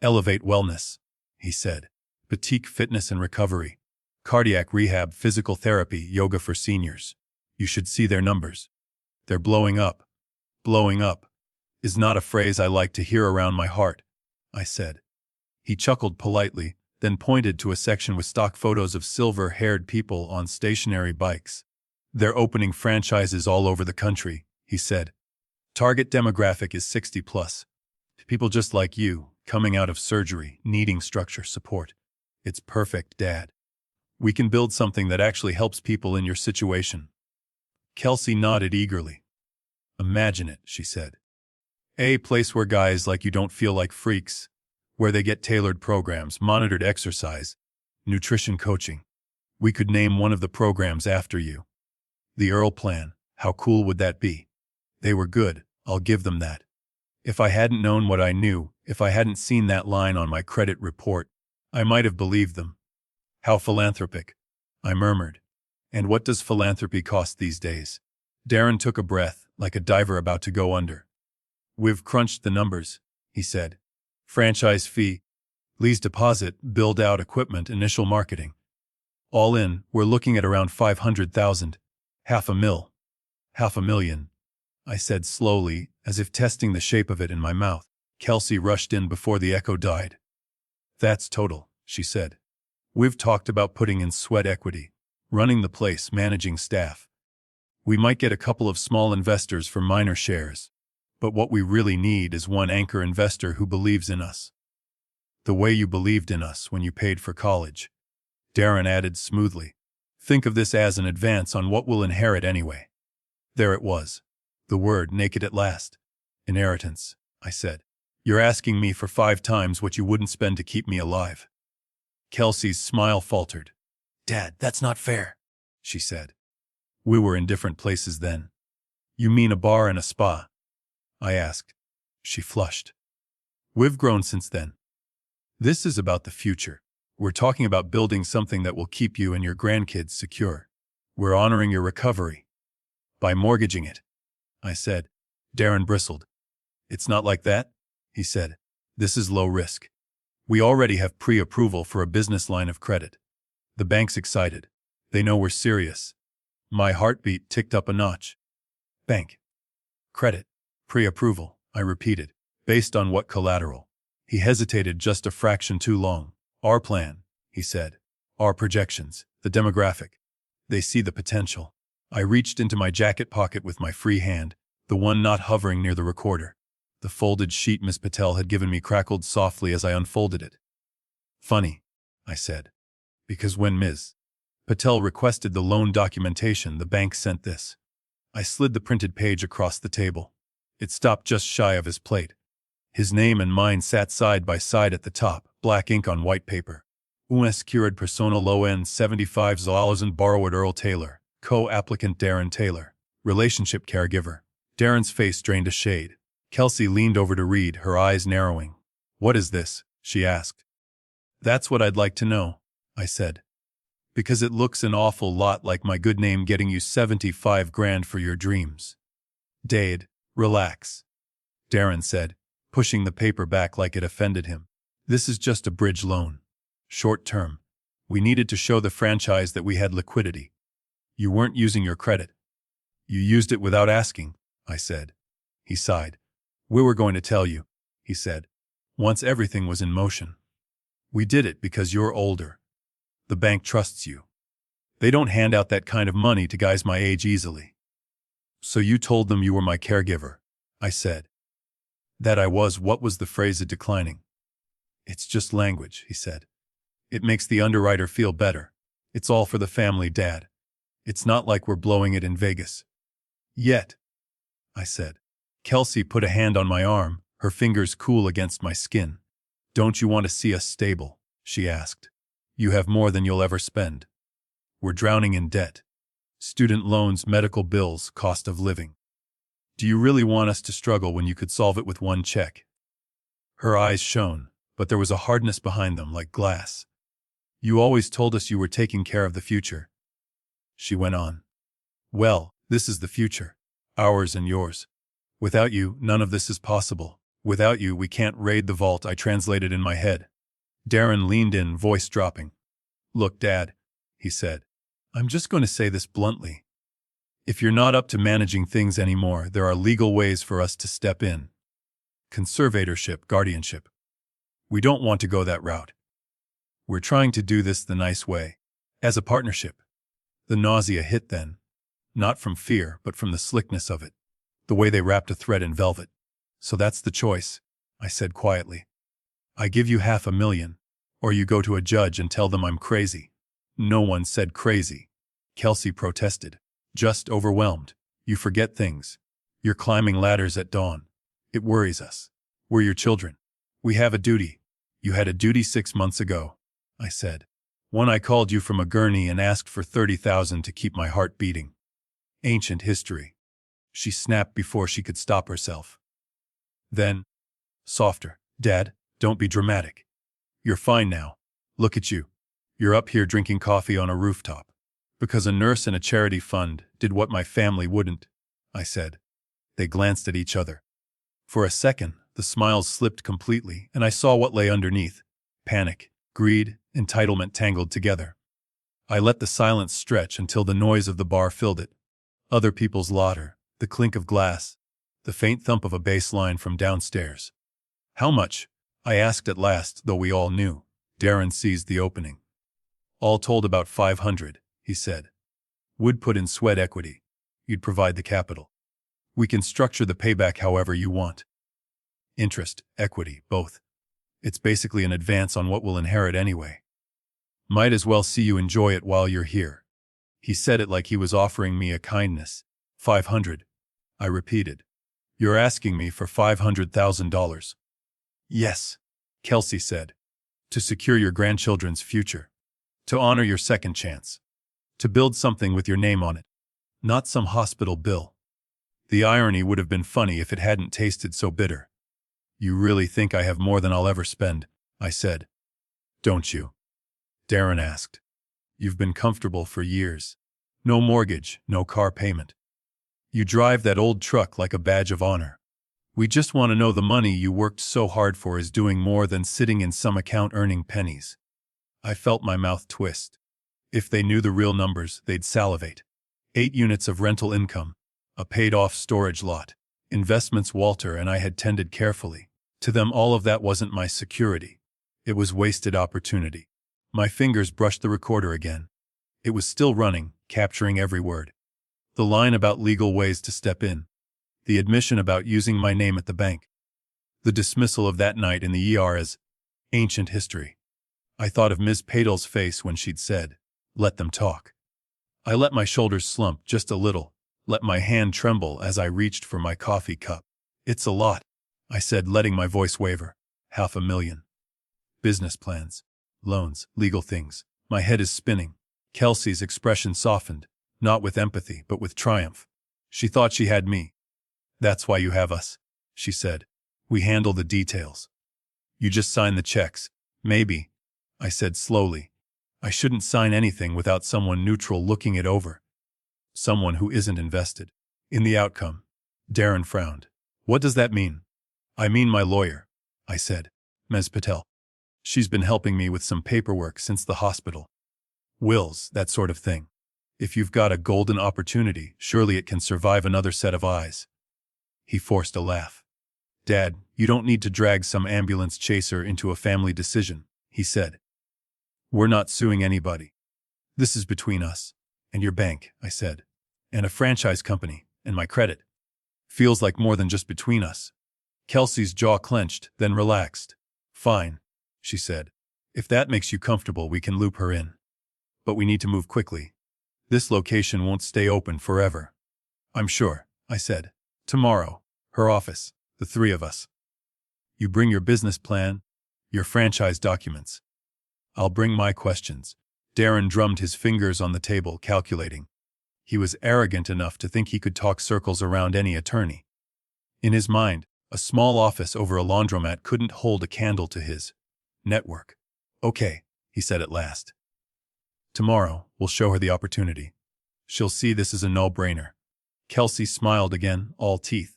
Elevate Wellness, he said. boutique fitness and recovery, cardiac rehab, physical therapy, yoga for seniors. You should see their numbers. They're blowing up. Blowing up is not a phrase I like to hear around my heart, I said. He chuckled politely, then pointed to a section with stock photos of silver-haired people on stationary bikes. They're opening franchises all over the country, he said. Target demographic is 60 plus. People just like you, coming out of surgery, needing structure support. It's perfect, Dad. We can build something that actually helps people in your situation. Kelsey nodded eagerly. Imagine it, she said. A place where guys like you don't feel like freaks, where they get tailored programs, monitored exercise, nutrition coaching. We could name one of the programs after you. The Earl Plan, how cool would that be? They were good, I'll give them that. If I hadn't known what I knew, if I hadn't seen that line on my credit report, I might have believed them. How philanthropic, I murmured. And what does philanthropy cost these days? Darren took a breath, like a diver about to go under. We've crunched the numbers, he said. Franchise fee, lease deposit, build out equipment, initial marketing. All in, we're looking at around 500,000. $500,000. I said slowly, as if testing the shape of it in my mouth. Kelsey rushed in before the echo died. That's total, she said. We've talked about putting in sweat equity, running the place, managing staff. We might get a couple of small investors for minor shares, but what we really need is one anchor investor who believes in us. The way you believed in us when you paid for college. Darren added smoothly. Think of this as an advance on what we'll inherit anyway. There it was. The word naked at last. Inheritance, I said. You're asking me for 5 times what you wouldn't spend to keep me alive. Kelsey's smile faltered. Dad, that's not fair, she said. We were in different places then. You mean a bar and a spa? I asked. She flushed. We've grown since then. This is about the future. We're talking about building something that will keep you and your grandkids secure. We're honoring your recovery. By mortgaging it, I said. Darren bristled. It's not like that, he said. This is low risk. We already have pre-approval for a business line of credit. The bank's excited. They know we're serious. My heartbeat ticked up a notch. Bank. Credit. Pre-approval, I repeated. Based on what collateral? He hesitated just a fraction too long. Our plan, he said. Our projections, the demographic. They see the potential. I reached into my jacket pocket with my free hand, the one not hovering near the recorder. The folded sheet Miss Patel had given me crackled softly as I unfolded it. Funny, I said. Because when Ms. Patel requested the loan documentation, the bank sent this. I slid the printed page across the table. It stopped just shy of his plate. His name and mine sat side by side at the top, black ink on white paper. Un secured persona loan $75 and borrower Earl Taylor, co-applicant Darren Taylor, relationship caregiver. Darren's face drained a shade. Kelsey leaned over to read, her eyes narrowing. What is this? She asked. That's what I'd like to know, I said. Because it looks an awful lot like my good name getting you 75 grand for your dreams. Dade, relax, Darren said, pushing the paper back like it offended him. This is just a bridge loan. Short term. We needed to show the franchise that we had liquidity. You weren't using your credit. You used it without asking, I said. He sighed. We were going to tell you, he said, once everything was in motion. We did it because you're older. The bank trusts you. They don't hand out that kind of money to guys my age easily. So you told them you were my caregiver, I said. That I was. What was the phrase of declining? It's just language, he said. It makes the underwriter feel better. It's all for the family, Dad. It's not like we're blowing it in Vegas. Yet, I said. Kelsey put a hand on my arm, her fingers cool against my skin. Don't you want to see us stable? She asked. You have more than you'll ever spend. We're drowning in debt. Student loans, medical bills, cost of living. Do you really want us to struggle when you could solve it with one check? Her eyes shone, but there was a hardness behind them like glass. You always told us you were taking care of the future. She went on. Well, this is the future. Ours and yours. Without you, none of this is possible. Without you, we can't raid the vault, I translated in my head. Darren leaned in, voice dropping. Look, Dad, he said. I'm just going to say this bluntly. If you're not up to managing things anymore, there are legal ways for us to step in. Conservatorship, guardianship. We don't want to go that route. We're trying to do this the nice way, as a partnership. The nausea hit then, not from fear, but from the slickness of it, the way they wrapped a thread in velvet. So that's the choice, I said quietly. I give you $500,000, or you go to a judge and tell them I'm crazy. No one said crazy. Kelsey protested, just overwhelmed. You forget things. You're climbing ladders at dawn. It worries us. We're your children. We have a duty. You had a duty 6 months ago, I said. When I called you from a gurney and asked for $30,000 to keep my heart beating. Ancient history. She snapped before she could stop herself. Then, softer, Dad, don't be dramatic. You're fine now. Look at you. You're up here drinking coffee on a rooftop. Because a nurse in a charity fund did what my family wouldn't, I said. They glanced at each other. For a second, the smiles slipped completely, and I saw what lay underneath. Panic, greed, entitlement tangled together. I let the silence stretch until the noise of the bar filled it. Other people's laughter, the clink of glass, the faint thump of a bass line from downstairs. How much? I asked at last, though we all knew. Darren seized the opening. All told about 500, he said. Would put in sweat equity. You'd provide the capital. We can structure the payback however you want. Interest, equity, both. It's basically an advance on what we'll inherit anyway. Might as well see you enjoy it while you're here. He said it like he was offering me a kindness. 500. I repeated. You're asking me for $500,000. Yes, Kelsey said. To secure your grandchildren's future. To honor your second chance. To build something with your name on it. Not some hospital bill. The irony would have been funny if it hadn't tasted so bitter. You really think I have more than I'll ever spend, I said. Don't you? Darren asked. You've been comfortable for years. No mortgage, no car payment. You drive that old truck like a badge of honor. We just want to know the money you worked so hard for is doing more than sitting in some account earning pennies. I felt my mouth twist. If they knew the real numbers, they'd salivate. 8 units of rental income, a paid-off storage lot, investments Walter and I had tended carefully. To them all of that wasn't my security. It was wasted opportunity. My fingers brushed the recorder again. It was still running, capturing every word. The line about legal ways to step in. The admission about using my name at the bank. The dismissal of that night in the ER as ancient history. I thought of Ms. Padle's face when she'd said, "Let them talk." I let my shoulders slump just a little, let my hand tremble as I reached for my coffee cup. It's a lot, I said, letting my voice waver. $500,000. Business plans, loans, legal things. My head is spinning. Kelsey's expression softened, not with empathy, but with triumph. She thought she had me. That's why you have us, she said. We handle the details. You just sign the checks. Maybe, I said slowly. I shouldn't sign anything without someone neutral looking it over. Someone who isn't invested in the outcome. Darren frowned. What does that mean? I mean my lawyer, I said. Ms. Patel. She's been helping me with some paperwork since the hospital. Wills, that sort of thing. If you've got a golden opportunity, surely it can survive another set of eyes. He forced a laugh. Dad, you don't need to drag some ambulance chaser into a family decision, he said. We're not suing anybody. This is between us and your bank, I said, and a franchise company, and my credit. Feels like more than just between us. Kelsey's jaw clenched, then relaxed. Fine, she said. If that makes you comfortable, we can loop her in. But we need to move quickly. This location won't stay open forever. I'm sure, I said. Tomorrow, her office, the three of us. You bring your business plan, your franchise documents. I'll bring my questions. Darren drummed his fingers on the table, calculating. He was arrogant enough to think he could talk circles around any attorney. In his mind, a small office over a laundromat couldn't hold a candle to his network. Okay, he said at last. Tomorrow, we'll show her the opportunity. She'll see this is a no-brainer. Kelsey smiled again, all teeth.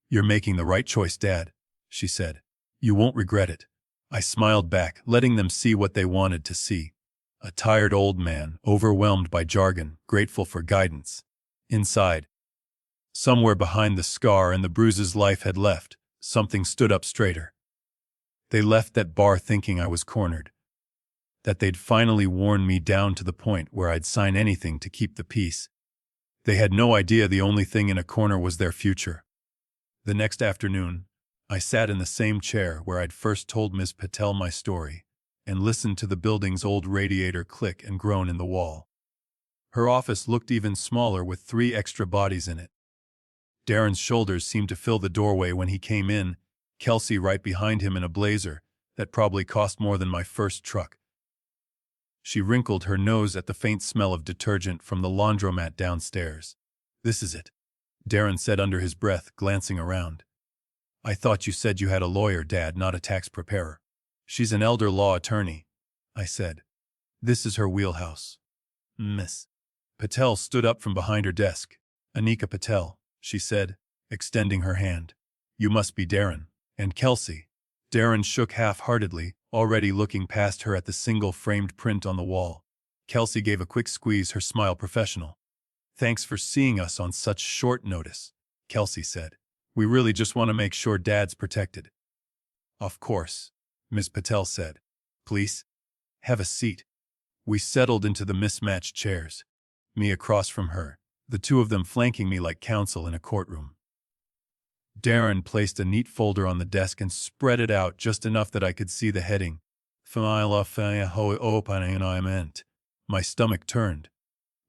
You're making the right choice, Dad, she said. You won't regret it. I smiled back, letting them see what they wanted to see. A tired old man, overwhelmed by jargon, grateful for guidance. Inside, somewhere behind the scar and the bruises life had left, something stood up straighter. They left that bar thinking I was cornered. That they'd finally worn me down to the point where I'd sign anything to keep the peace. They had no idea the only thing in a corner was their future. The next afternoon, I sat in the same chair where I'd first told Ms. Patel my story, and listened to the building's old radiator click and groan in the wall. Her office looked even smaller with 3 extra bodies in it. Darren's shoulders seemed to fill the doorway when he came in, Kelsey right behind him in a blazer that probably cost more than my first truck. She wrinkled her nose at the faint smell of detergent from the laundromat downstairs. "This is it," Darren said under his breath, glancing around. "I thought you said you had a lawyer, Dad, not a tax preparer." "She's an elder law attorney," I said. "This is her wheelhouse." "Miss." Patel stood up from behind her desk. "Anika Patel," she said, extending her hand. "You must be Darren." "And Kelsey." Darren shook half-heartedly, already looking past her at the single framed print on the wall. Kelsey gave a quick squeeze, her smile professional. "Thanks for seeing us on such short notice," Kelsey said. "We really just want to make sure Dad's protected." "Of course," Ms. Patel said. "Please, have a seat." We settled into the mismatched chairs, me across from her, the two of them flanking me like counsel in a courtroom. Darren placed a neat folder on the desk and spread it out just enough that I could see the heading. My stomach turned.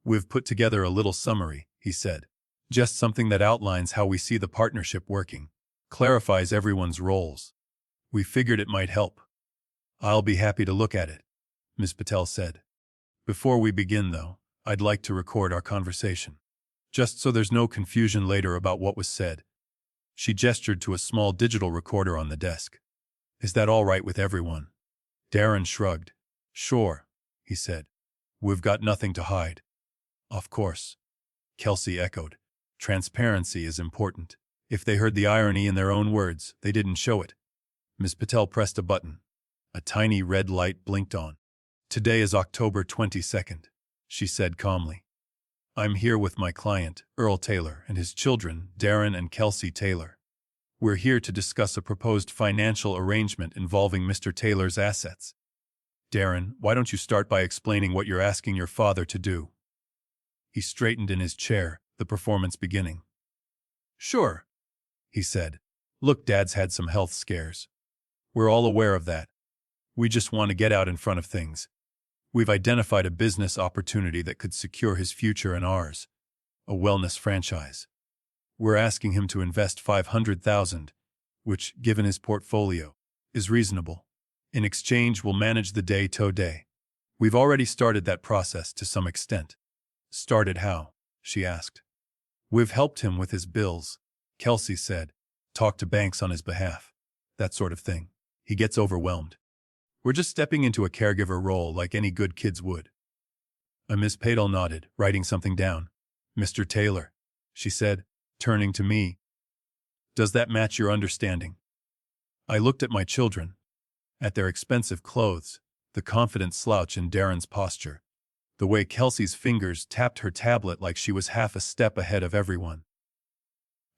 "We've put together a little summary," he said. "Just something that outlines how we see the partnership working, clarifies everyone's roles. We figured it might help." "I'll be happy to look at it," Ms. Patel said. "Before we begin, though, I'd like to record our conversation. Just so there's no confusion later about what was said." She gestured to a small digital recorder on the desk. "Is that all right with everyone?" Darren shrugged. "Sure," he said. "We've got nothing to hide." "Of course," Kelsey echoed. "Transparency is important." If they heard the irony in their own words, they didn't show it. Ms. Patel pressed a button. A tiny red light blinked on. "Today is October 22nd, she said calmly. "I'm here with my client, Earl Taylor, and his children, Darren and Kelsey Taylor. We're here to discuss a proposed financial arrangement involving Mr. Taylor's assets." "Darren, why don't you start by explaining what you're asking your father to do?" He straightened in his chair, the performance beginning. "Sure," he said. "Look, Dad's had some health scares. We're all aware of that. We just want to get out in front of things. We've identified a business opportunity that could secure his future and ours. A wellness franchise. We're asking him to invest $500,000, which, given his portfolio, is reasonable. In exchange, we'll manage the day-to-day. We've already started that process to some extent." "Started how?" she asked. "We've helped him with his bills," Kelsey said. "Talked to banks on his behalf. That sort of thing. He gets overwhelmed. We're just stepping into a caregiver role like any good kids would." Ms. Patel nodded, writing something down. "Mr. Taylor," she said, turning to me. "Does that match your understanding?" I looked at my children, at their expensive clothes, the confident slouch in Darren's posture, the way Kelsey's fingers tapped her tablet like she was half a step ahead of everyone.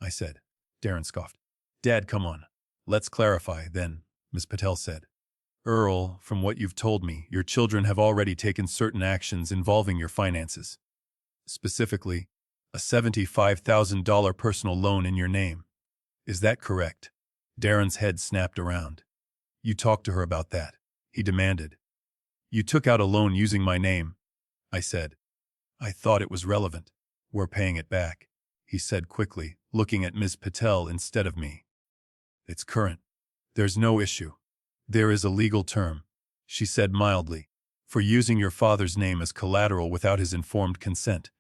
I said. Darren scoffed. "Dad, come on. Let's clarify, then," Ms. Patel said. "Earl, from what you've told me, your children have already taken certain actions involving your finances. Specifically, a $75,000 personal loan in your name. Is that correct?" Darren's head snapped around. "You talked to her about that?" he demanded. "You took out a loan using my name," I said. "I thought it was relevant." "We're paying it back," he said quickly, looking at Ms. Patel instead of me. "It's current. There's no issue. There is a legal term," she said mildly, "for using your father's name as collateral without his informed consent.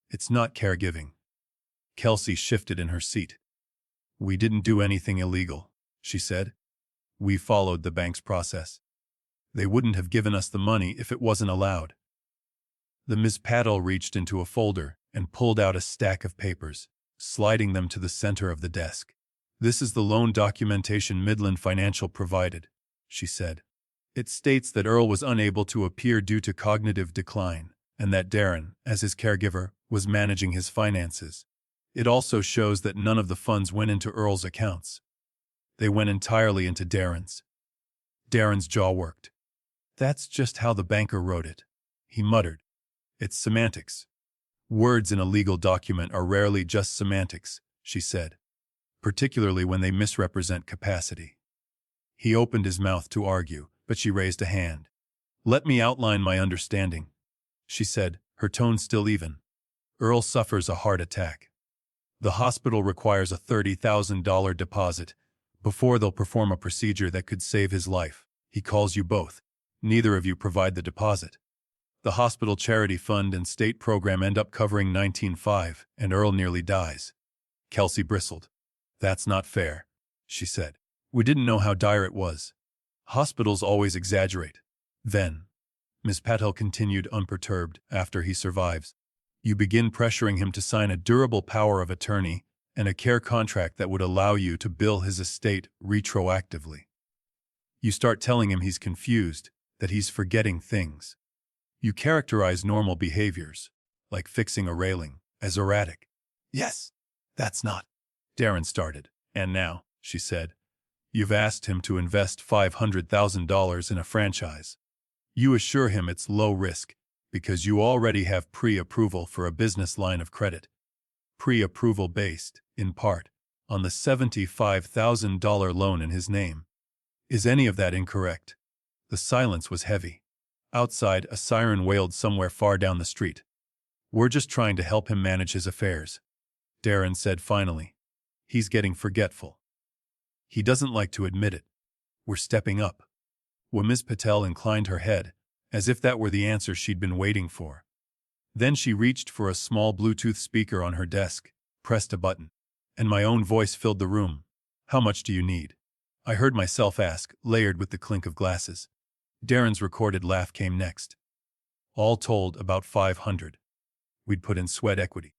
It's not caregiving." Kelsey shifted in her seat. "We didn't do anything illegal," she said. "We followed the bank's process. They wouldn't have given us the money if it wasn't allowed." The Ms. Patel reached into a folder and pulled out a stack of papers, sliding them to the center of the desk. "This is the loan documentation Midland Financial provided," she said. It states that Earl was unable to appear due to cognitive decline, and that Darren, as his caregiver, was managing his finances. It also shows that none of the funds went into Earl's accounts. They went entirely into Darren's. Darren's jaw worked. That's just how the banker wrote it, he muttered. It's semantics. Words in a legal document are rarely just semantics, she said, particularly when they misrepresent capacity. He opened his mouth to argue, but she raised a hand. Let me outline my understanding, she said, her tone still even. Earl suffers a heart attack. The hospital requires a $30,000 deposit before they'll perform a procedure that could save his life. He calls you both. Neither of you provide the deposit. The hospital charity fund and state program end up covering 19.5, and Earl nearly dies. Kelsey bristled. That's not fair, she said. We didn't know how dire it was. Hospitals always exaggerate. Then, Ms. Patel continued unperturbed, after he survives, you begin pressuring him to sign a durable power of attorney and a care contract that would allow you to bill his estate retroactively. You start telling him he's confused, that he's forgetting things. You characterize normal behaviors, like fixing a railing, as erratic. Yes, that's not. Darren started. And now, she said, you've asked him to invest $500,000 in a franchise. You assure him it's low risk, because you already have pre-approval for a business line of credit. Pre-approval based, in part, on the $75,000 loan in his name. Is any of that incorrect? The silence was heavy. Outside, a siren wailed somewhere far down the street. We're just trying to help him manage his affairs, Darren said finally. He's getting forgetful. He doesn't like to admit it. We're stepping up. Ms. Patel inclined her head, as if that were the answer she'd been waiting for. Then she reached for a small Bluetooth speaker on her desk, pressed a button, and my own voice filled the room. How much do you need? I heard myself ask, layered with the clink of glasses. Darren's recorded laugh came next. All told, about 500. We'd put in sweat equity.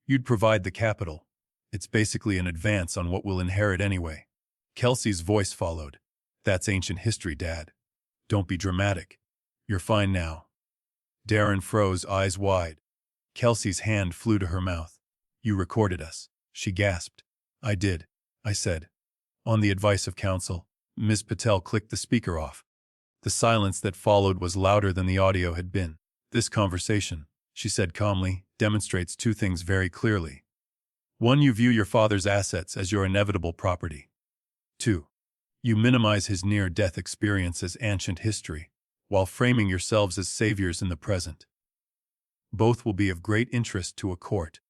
You'd provide the capital. It's basically an advance on what we'll inherit anyway. Kelsey's voice followed. That's ancient history, Dad. Don't be dramatic. You're fine now. Darren froze, eyes wide. Kelsey's hand flew to her mouth. You recorded us, she gasped. I did, I said. On the advice of counsel, Ms. Patel clicked the speaker off. The silence that followed was louder than the audio had been. This conversation, she said calmly, demonstrates two things very clearly. 1. You view your father's assets as your inevitable property. 2. You minimize his near-death experience as ancient history, while framing yourselves as saviors in the present. Both will be of great interest to a court.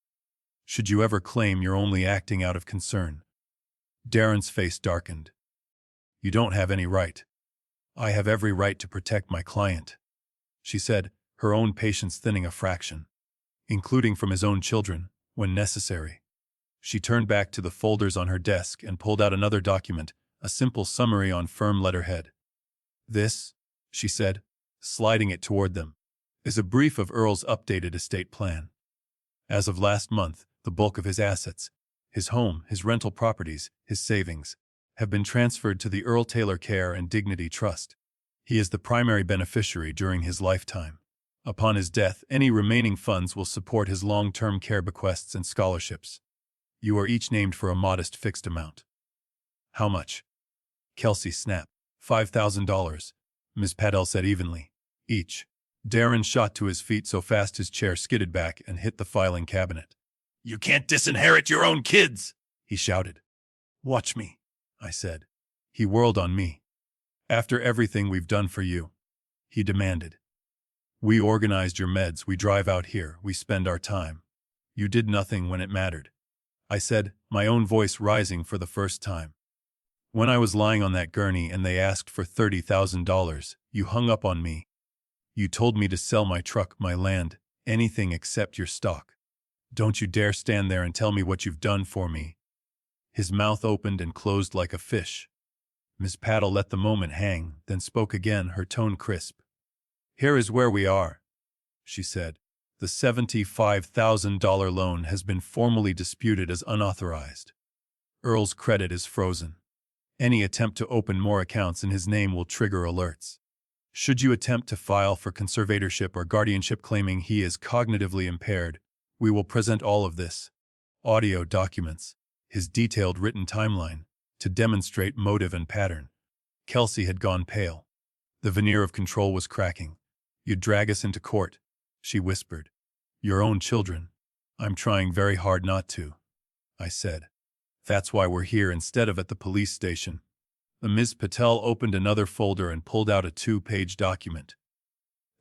Should you ever claim you're only acting out of concern? Darren's face darkened. You don't have any right. I have every right to protect my client, she said, her own patience thinning a fraction, including from his own children, when necessary. She turned back to the folders on her desk and pulled out another document, a simple summary on firm letterhead. This, she said, sliding it toward them, is a brief of Earl's updated estate plan. As of last month, the bulk of his assets, his home, his rental properties, his savings, have been transferred to the Earl Taylor Care and Dignity Trust. He is the primary beneficiary during his lifetime. Upon his death, any remaining funds will support his long-term care bequests and scholarships. You are each named for a modest fixed amount. How much? Kelsey snapped. $5,000, Ms. Patel said evenly. Each. Darren shot to his feet so fast his chair skidded back and hit the filing cabinet. You can't disinherit your own kids, he shouted. Watch me, I said. He whirled on me. After everything we've done for you, he demanded. We organized your meds, we drive out here, we spend our time. You did nothing when it mattered. I said, my own voice rising for the first time. When I was lying on that gurney and they asked for $30,000, you hung up on me. You told me to sell my truck, my land, anything except your stock. Don't you dare stand there and tell me what you've done for me. His mouth opened and closed like a fish. Miss Patel let the moment hang, then spoke again, her tone crisp. Here is where we are, she said. The $75,000 loan has been formally disputed as unauthorized. Earl's credit is frozen. Any attempt to open more accounts in his name will trigger alerts. Should you attempt to file for conservatorship or guardianship claiming he is cognitively impaired, we will present all of this, audio documents, his detailed written timeline, to demonstrate motive and pattern. Kelsey had gone pale. The veneer of control was cracking. You'd drag us into court, she whispered. Your own children. I'm trying very hard not to, I said. That's why we're here instead of at the police station. Ms. Patel opened another folder and pulled out a 2-page document.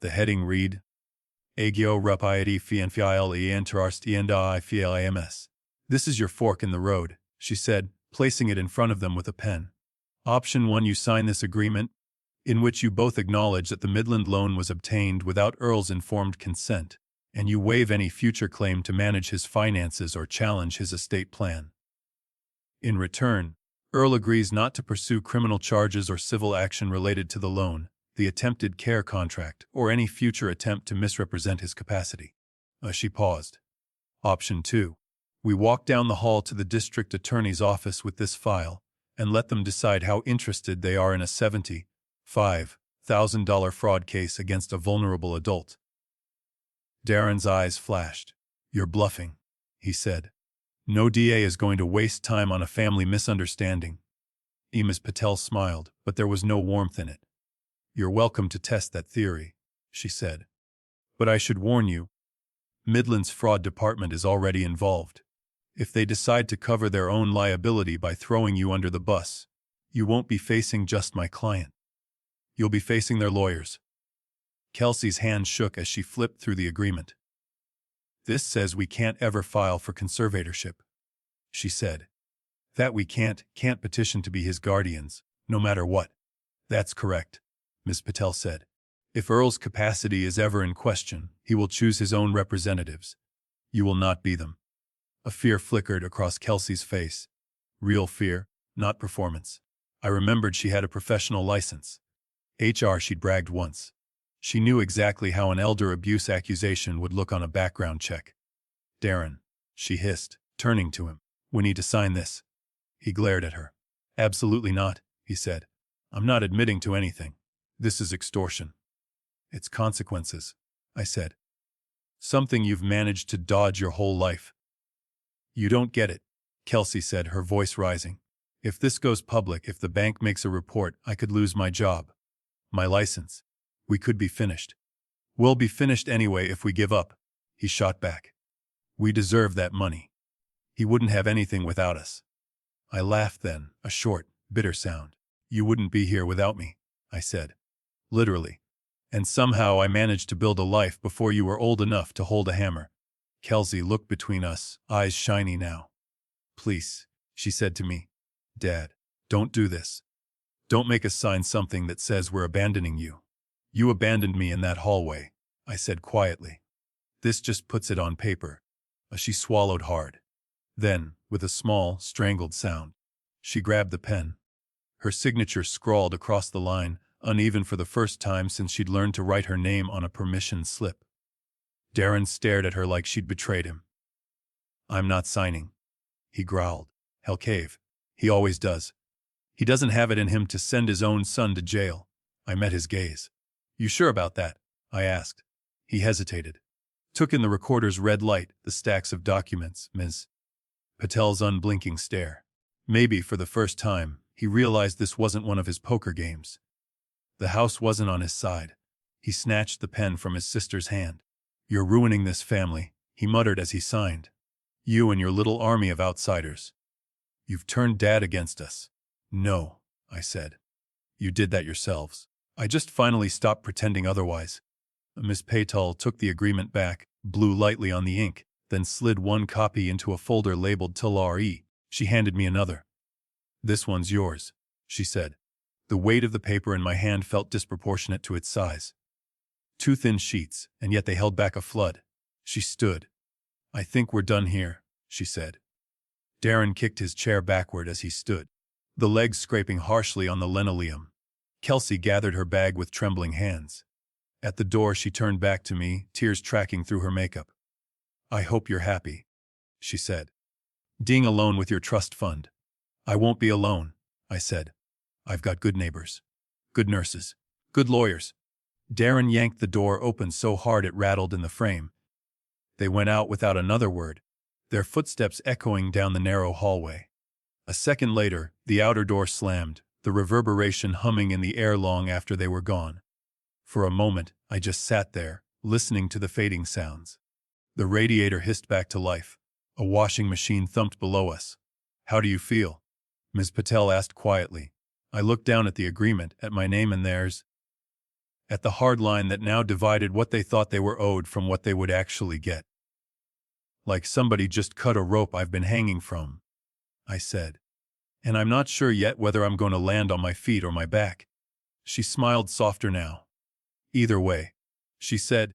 The heading read, Agio rapieti fianfiale interarstienda IFILAMS. This is your fork in the road, she said, placing it in front of them with a pen. Option 1, you sign this agreement, in which you both acknowledge that the Midland loan was obtained without Earl's informed consent, and you waive any future claim to manage his finances or challenge his estate plan. In return, Earl agrees not to pursue criminal charges or civil action related to the loan, the attempted care contract, or any future attempt to misrepresent his capacity. She paused. Option 2. We walk down the hall to the district attorney's office with this file, and let them decide how interested they are in a $75,000 fraud case against a vulnerable adult. Darren's eyes flashed. You're bluffing, he said. No DA is going to waste time on a family misunderstanding. Ms. Patel smiled, but there was no warmth in it. You're welcome to test that theory, she said. But I should warn you, Midland's fraud department is already involved. If they decide to cover their own liability by throwing you under the bus, you won't be facing just my client. You'll be facing their lawyers. Kelsey's hand shook as she flipped through the agreement. This says we can't ever file for conservatorship, she said. That we can't petition to be his guardians, no matter what. That's correct, Ms. Patel said. If Earl's capacity is ever in question, he will choose his own representatives. You will not be them. A fear flickered across Kelsey's face. Real fear, not performance. I remembered she had a professional license. HR, she'd bragged once. She knew exactly how an elder abuse accusation would look on a background check. Darren, she hissed, turning to him. We need to sign this. He glared at her. Absolutely not, he said. I'm not admitting to anything. This is extortion. It's consequences, I said. Something you've managed to dodge your whole life. You don't get it, Kelsey said, her voice rising. If this goes public, if the bank makes a report, I could lose my job. My license. We could be finished. We'll be finished anyway if we give up, he shot back. We deserve that money. He wouldn't have anything without us. I laughed then, a short, bitter sound. You wouldn't be here without me, I said. Literally. And somehow I managed to build a life before you were old enough to hold a hammer. Kelsey looked between us, eyes shiny now. Please, she said to me. Dad, don't do this. Don't make us sign something that says we're abandoning you. You abandoned me in that hallway, I said quietly. This just puts it on paper. She swallowed hard. Then, with a small, strangled sound, she grabbed the pen. Her signature scrawled across the line, uneven for the first time since she'd learned to write her name on a permission slip. Darren stared at her like she'd betrayed him. I'm not signing, he growled. Hell cave. He always does. He doesn't have it in him to send his own son to jail. I met his gaze. You sure about that? I asked. He hesitated. Took in the recorder's red light, the stacks of documents, Ms. Patel's unblinking stare. Maybe, for the first time, he realized this wasn't one of his poker games. The house wasn't on his side. He snatched the pen from his sister's hand. You're ruining this family, he muttered as he signed. You and your little army of outsiders. You've turned Dad against us. No, I said. You did that yourselves. I just finally stopped pretending otherwise. Miss Patel took the agreement back, blew lightly on the ink, then slid one copy into a folder labeled TLRE. She handed me another. This one's yours, she said. The weight of the paper in my hand felt disproportionate to its size. 2 thin sheets, and yet they held back a flood. She stood. I think we're done here, she said. Darren kicked his chair backward as he stood, the legs scraping harshly on the linoleum. Kelsey gathered her bag with trembling hands. At the door she turned back to me, tears tracking through her makeup. I hope you're happy, she said. Being alone with your trust fund. I won't be alone, I said. I've got good neighbors, good nurses, good lawyers. Darren yanked the door open so hard it rattled in the frame. They went out without another word, their footsteps echoing down the narrow hallway. A second later, the outer door slammed, the reverberation humming in the air long after they were gone. For a moment, I just sat there, listening to the fading sounds. The radiator hissed back to life. A washing machine thumped below us. "How do you feel?" Ms. Patel asked quietly. I looked down at the agreement, at my name and theirs, at the hard line that now divided what they thought they were owed from what they would actually get. "Like somebody just cut a rope I've been hanging from," I said. "And I'm not sure yet whether I'm going to land on my feet or my back." She smiled softer now. "Either way," she said,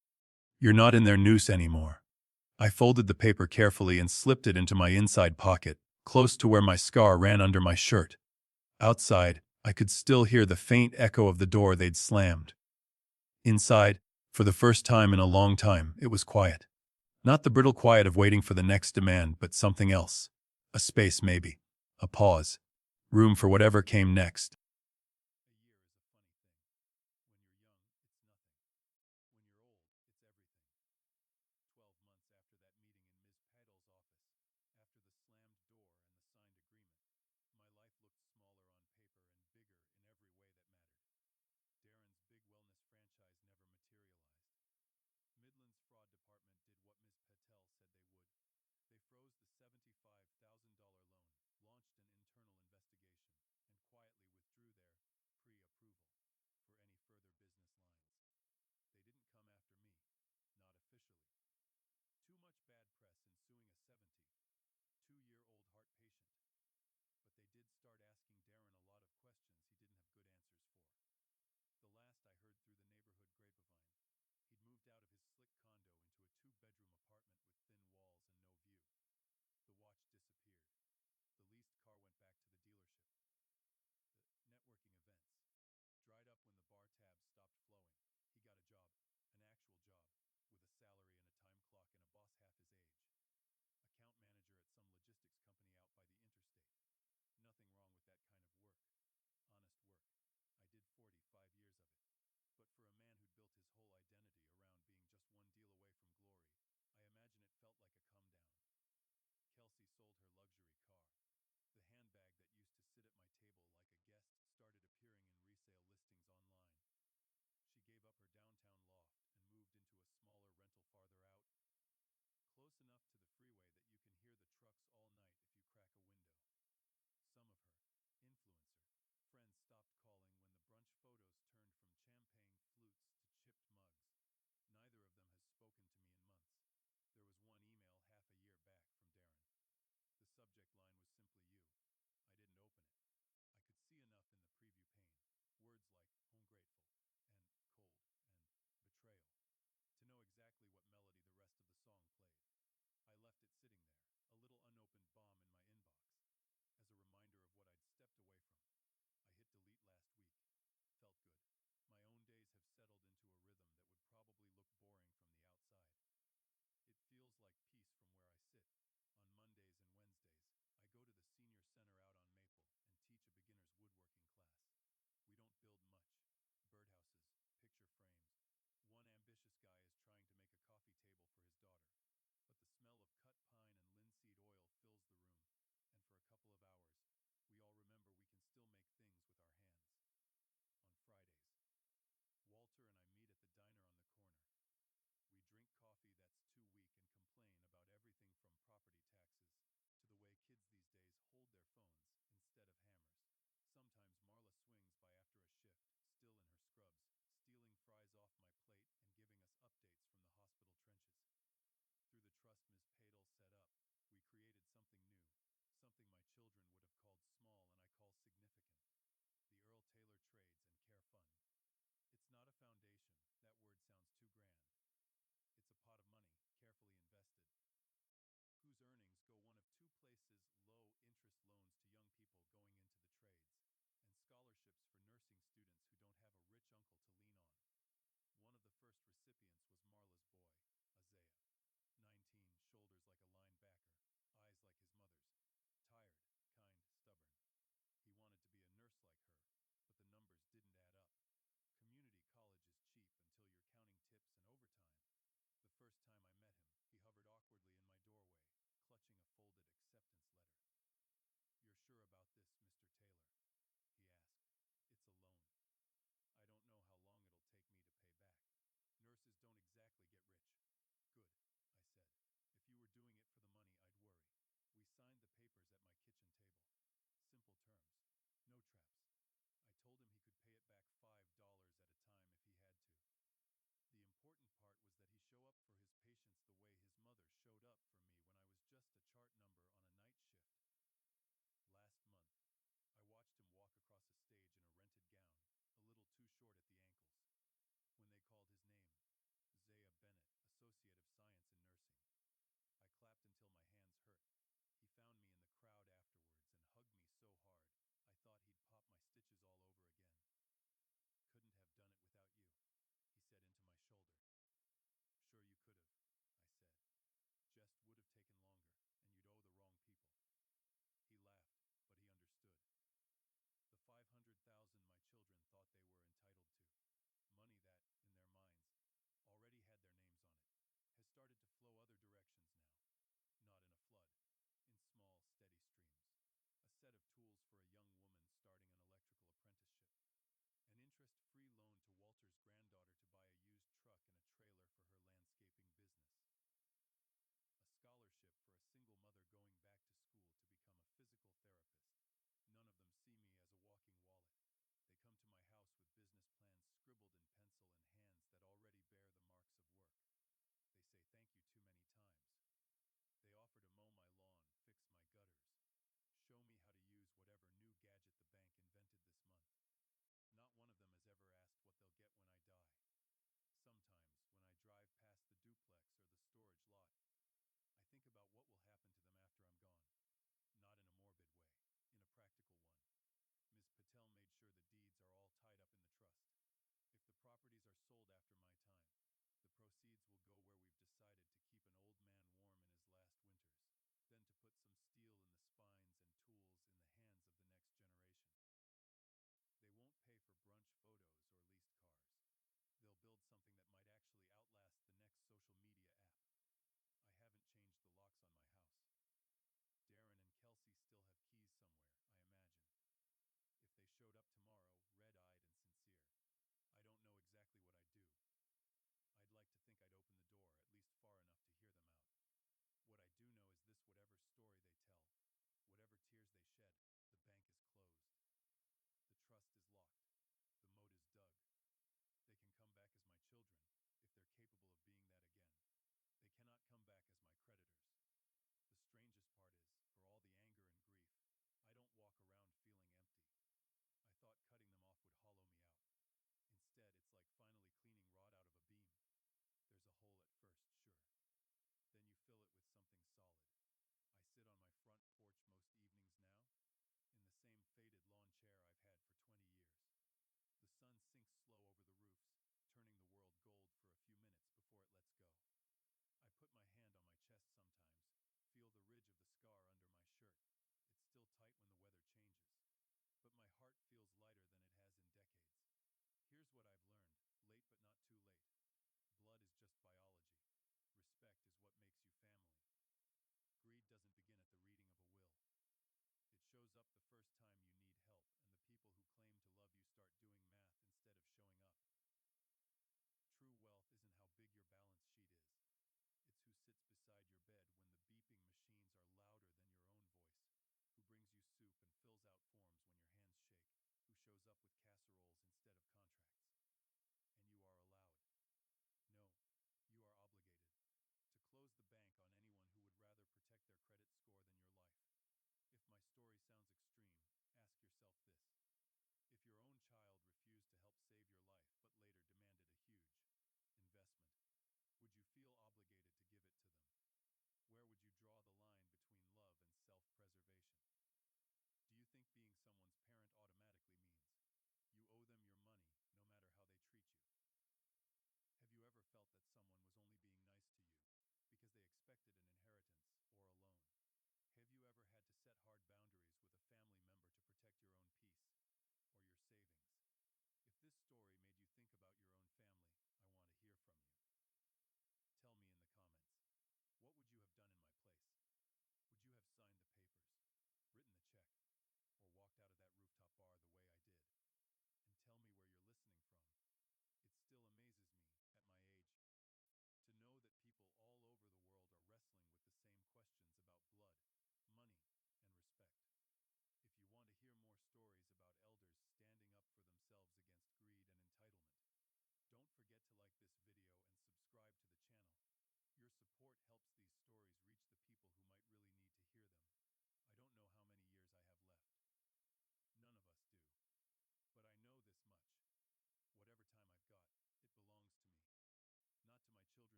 "you're not in their noose anymore." I folded the paper carefully and slipped it into my inside pocket, close to where my scar ran under my shirt. Outside, I could still hear the faint echo of the door they'd slammed. Inside, for the first time in a long time, it was quiet. Not the brittle quiet of waiting for the next demand, but something else. A space, maybe. A pause. Room for whatever came next.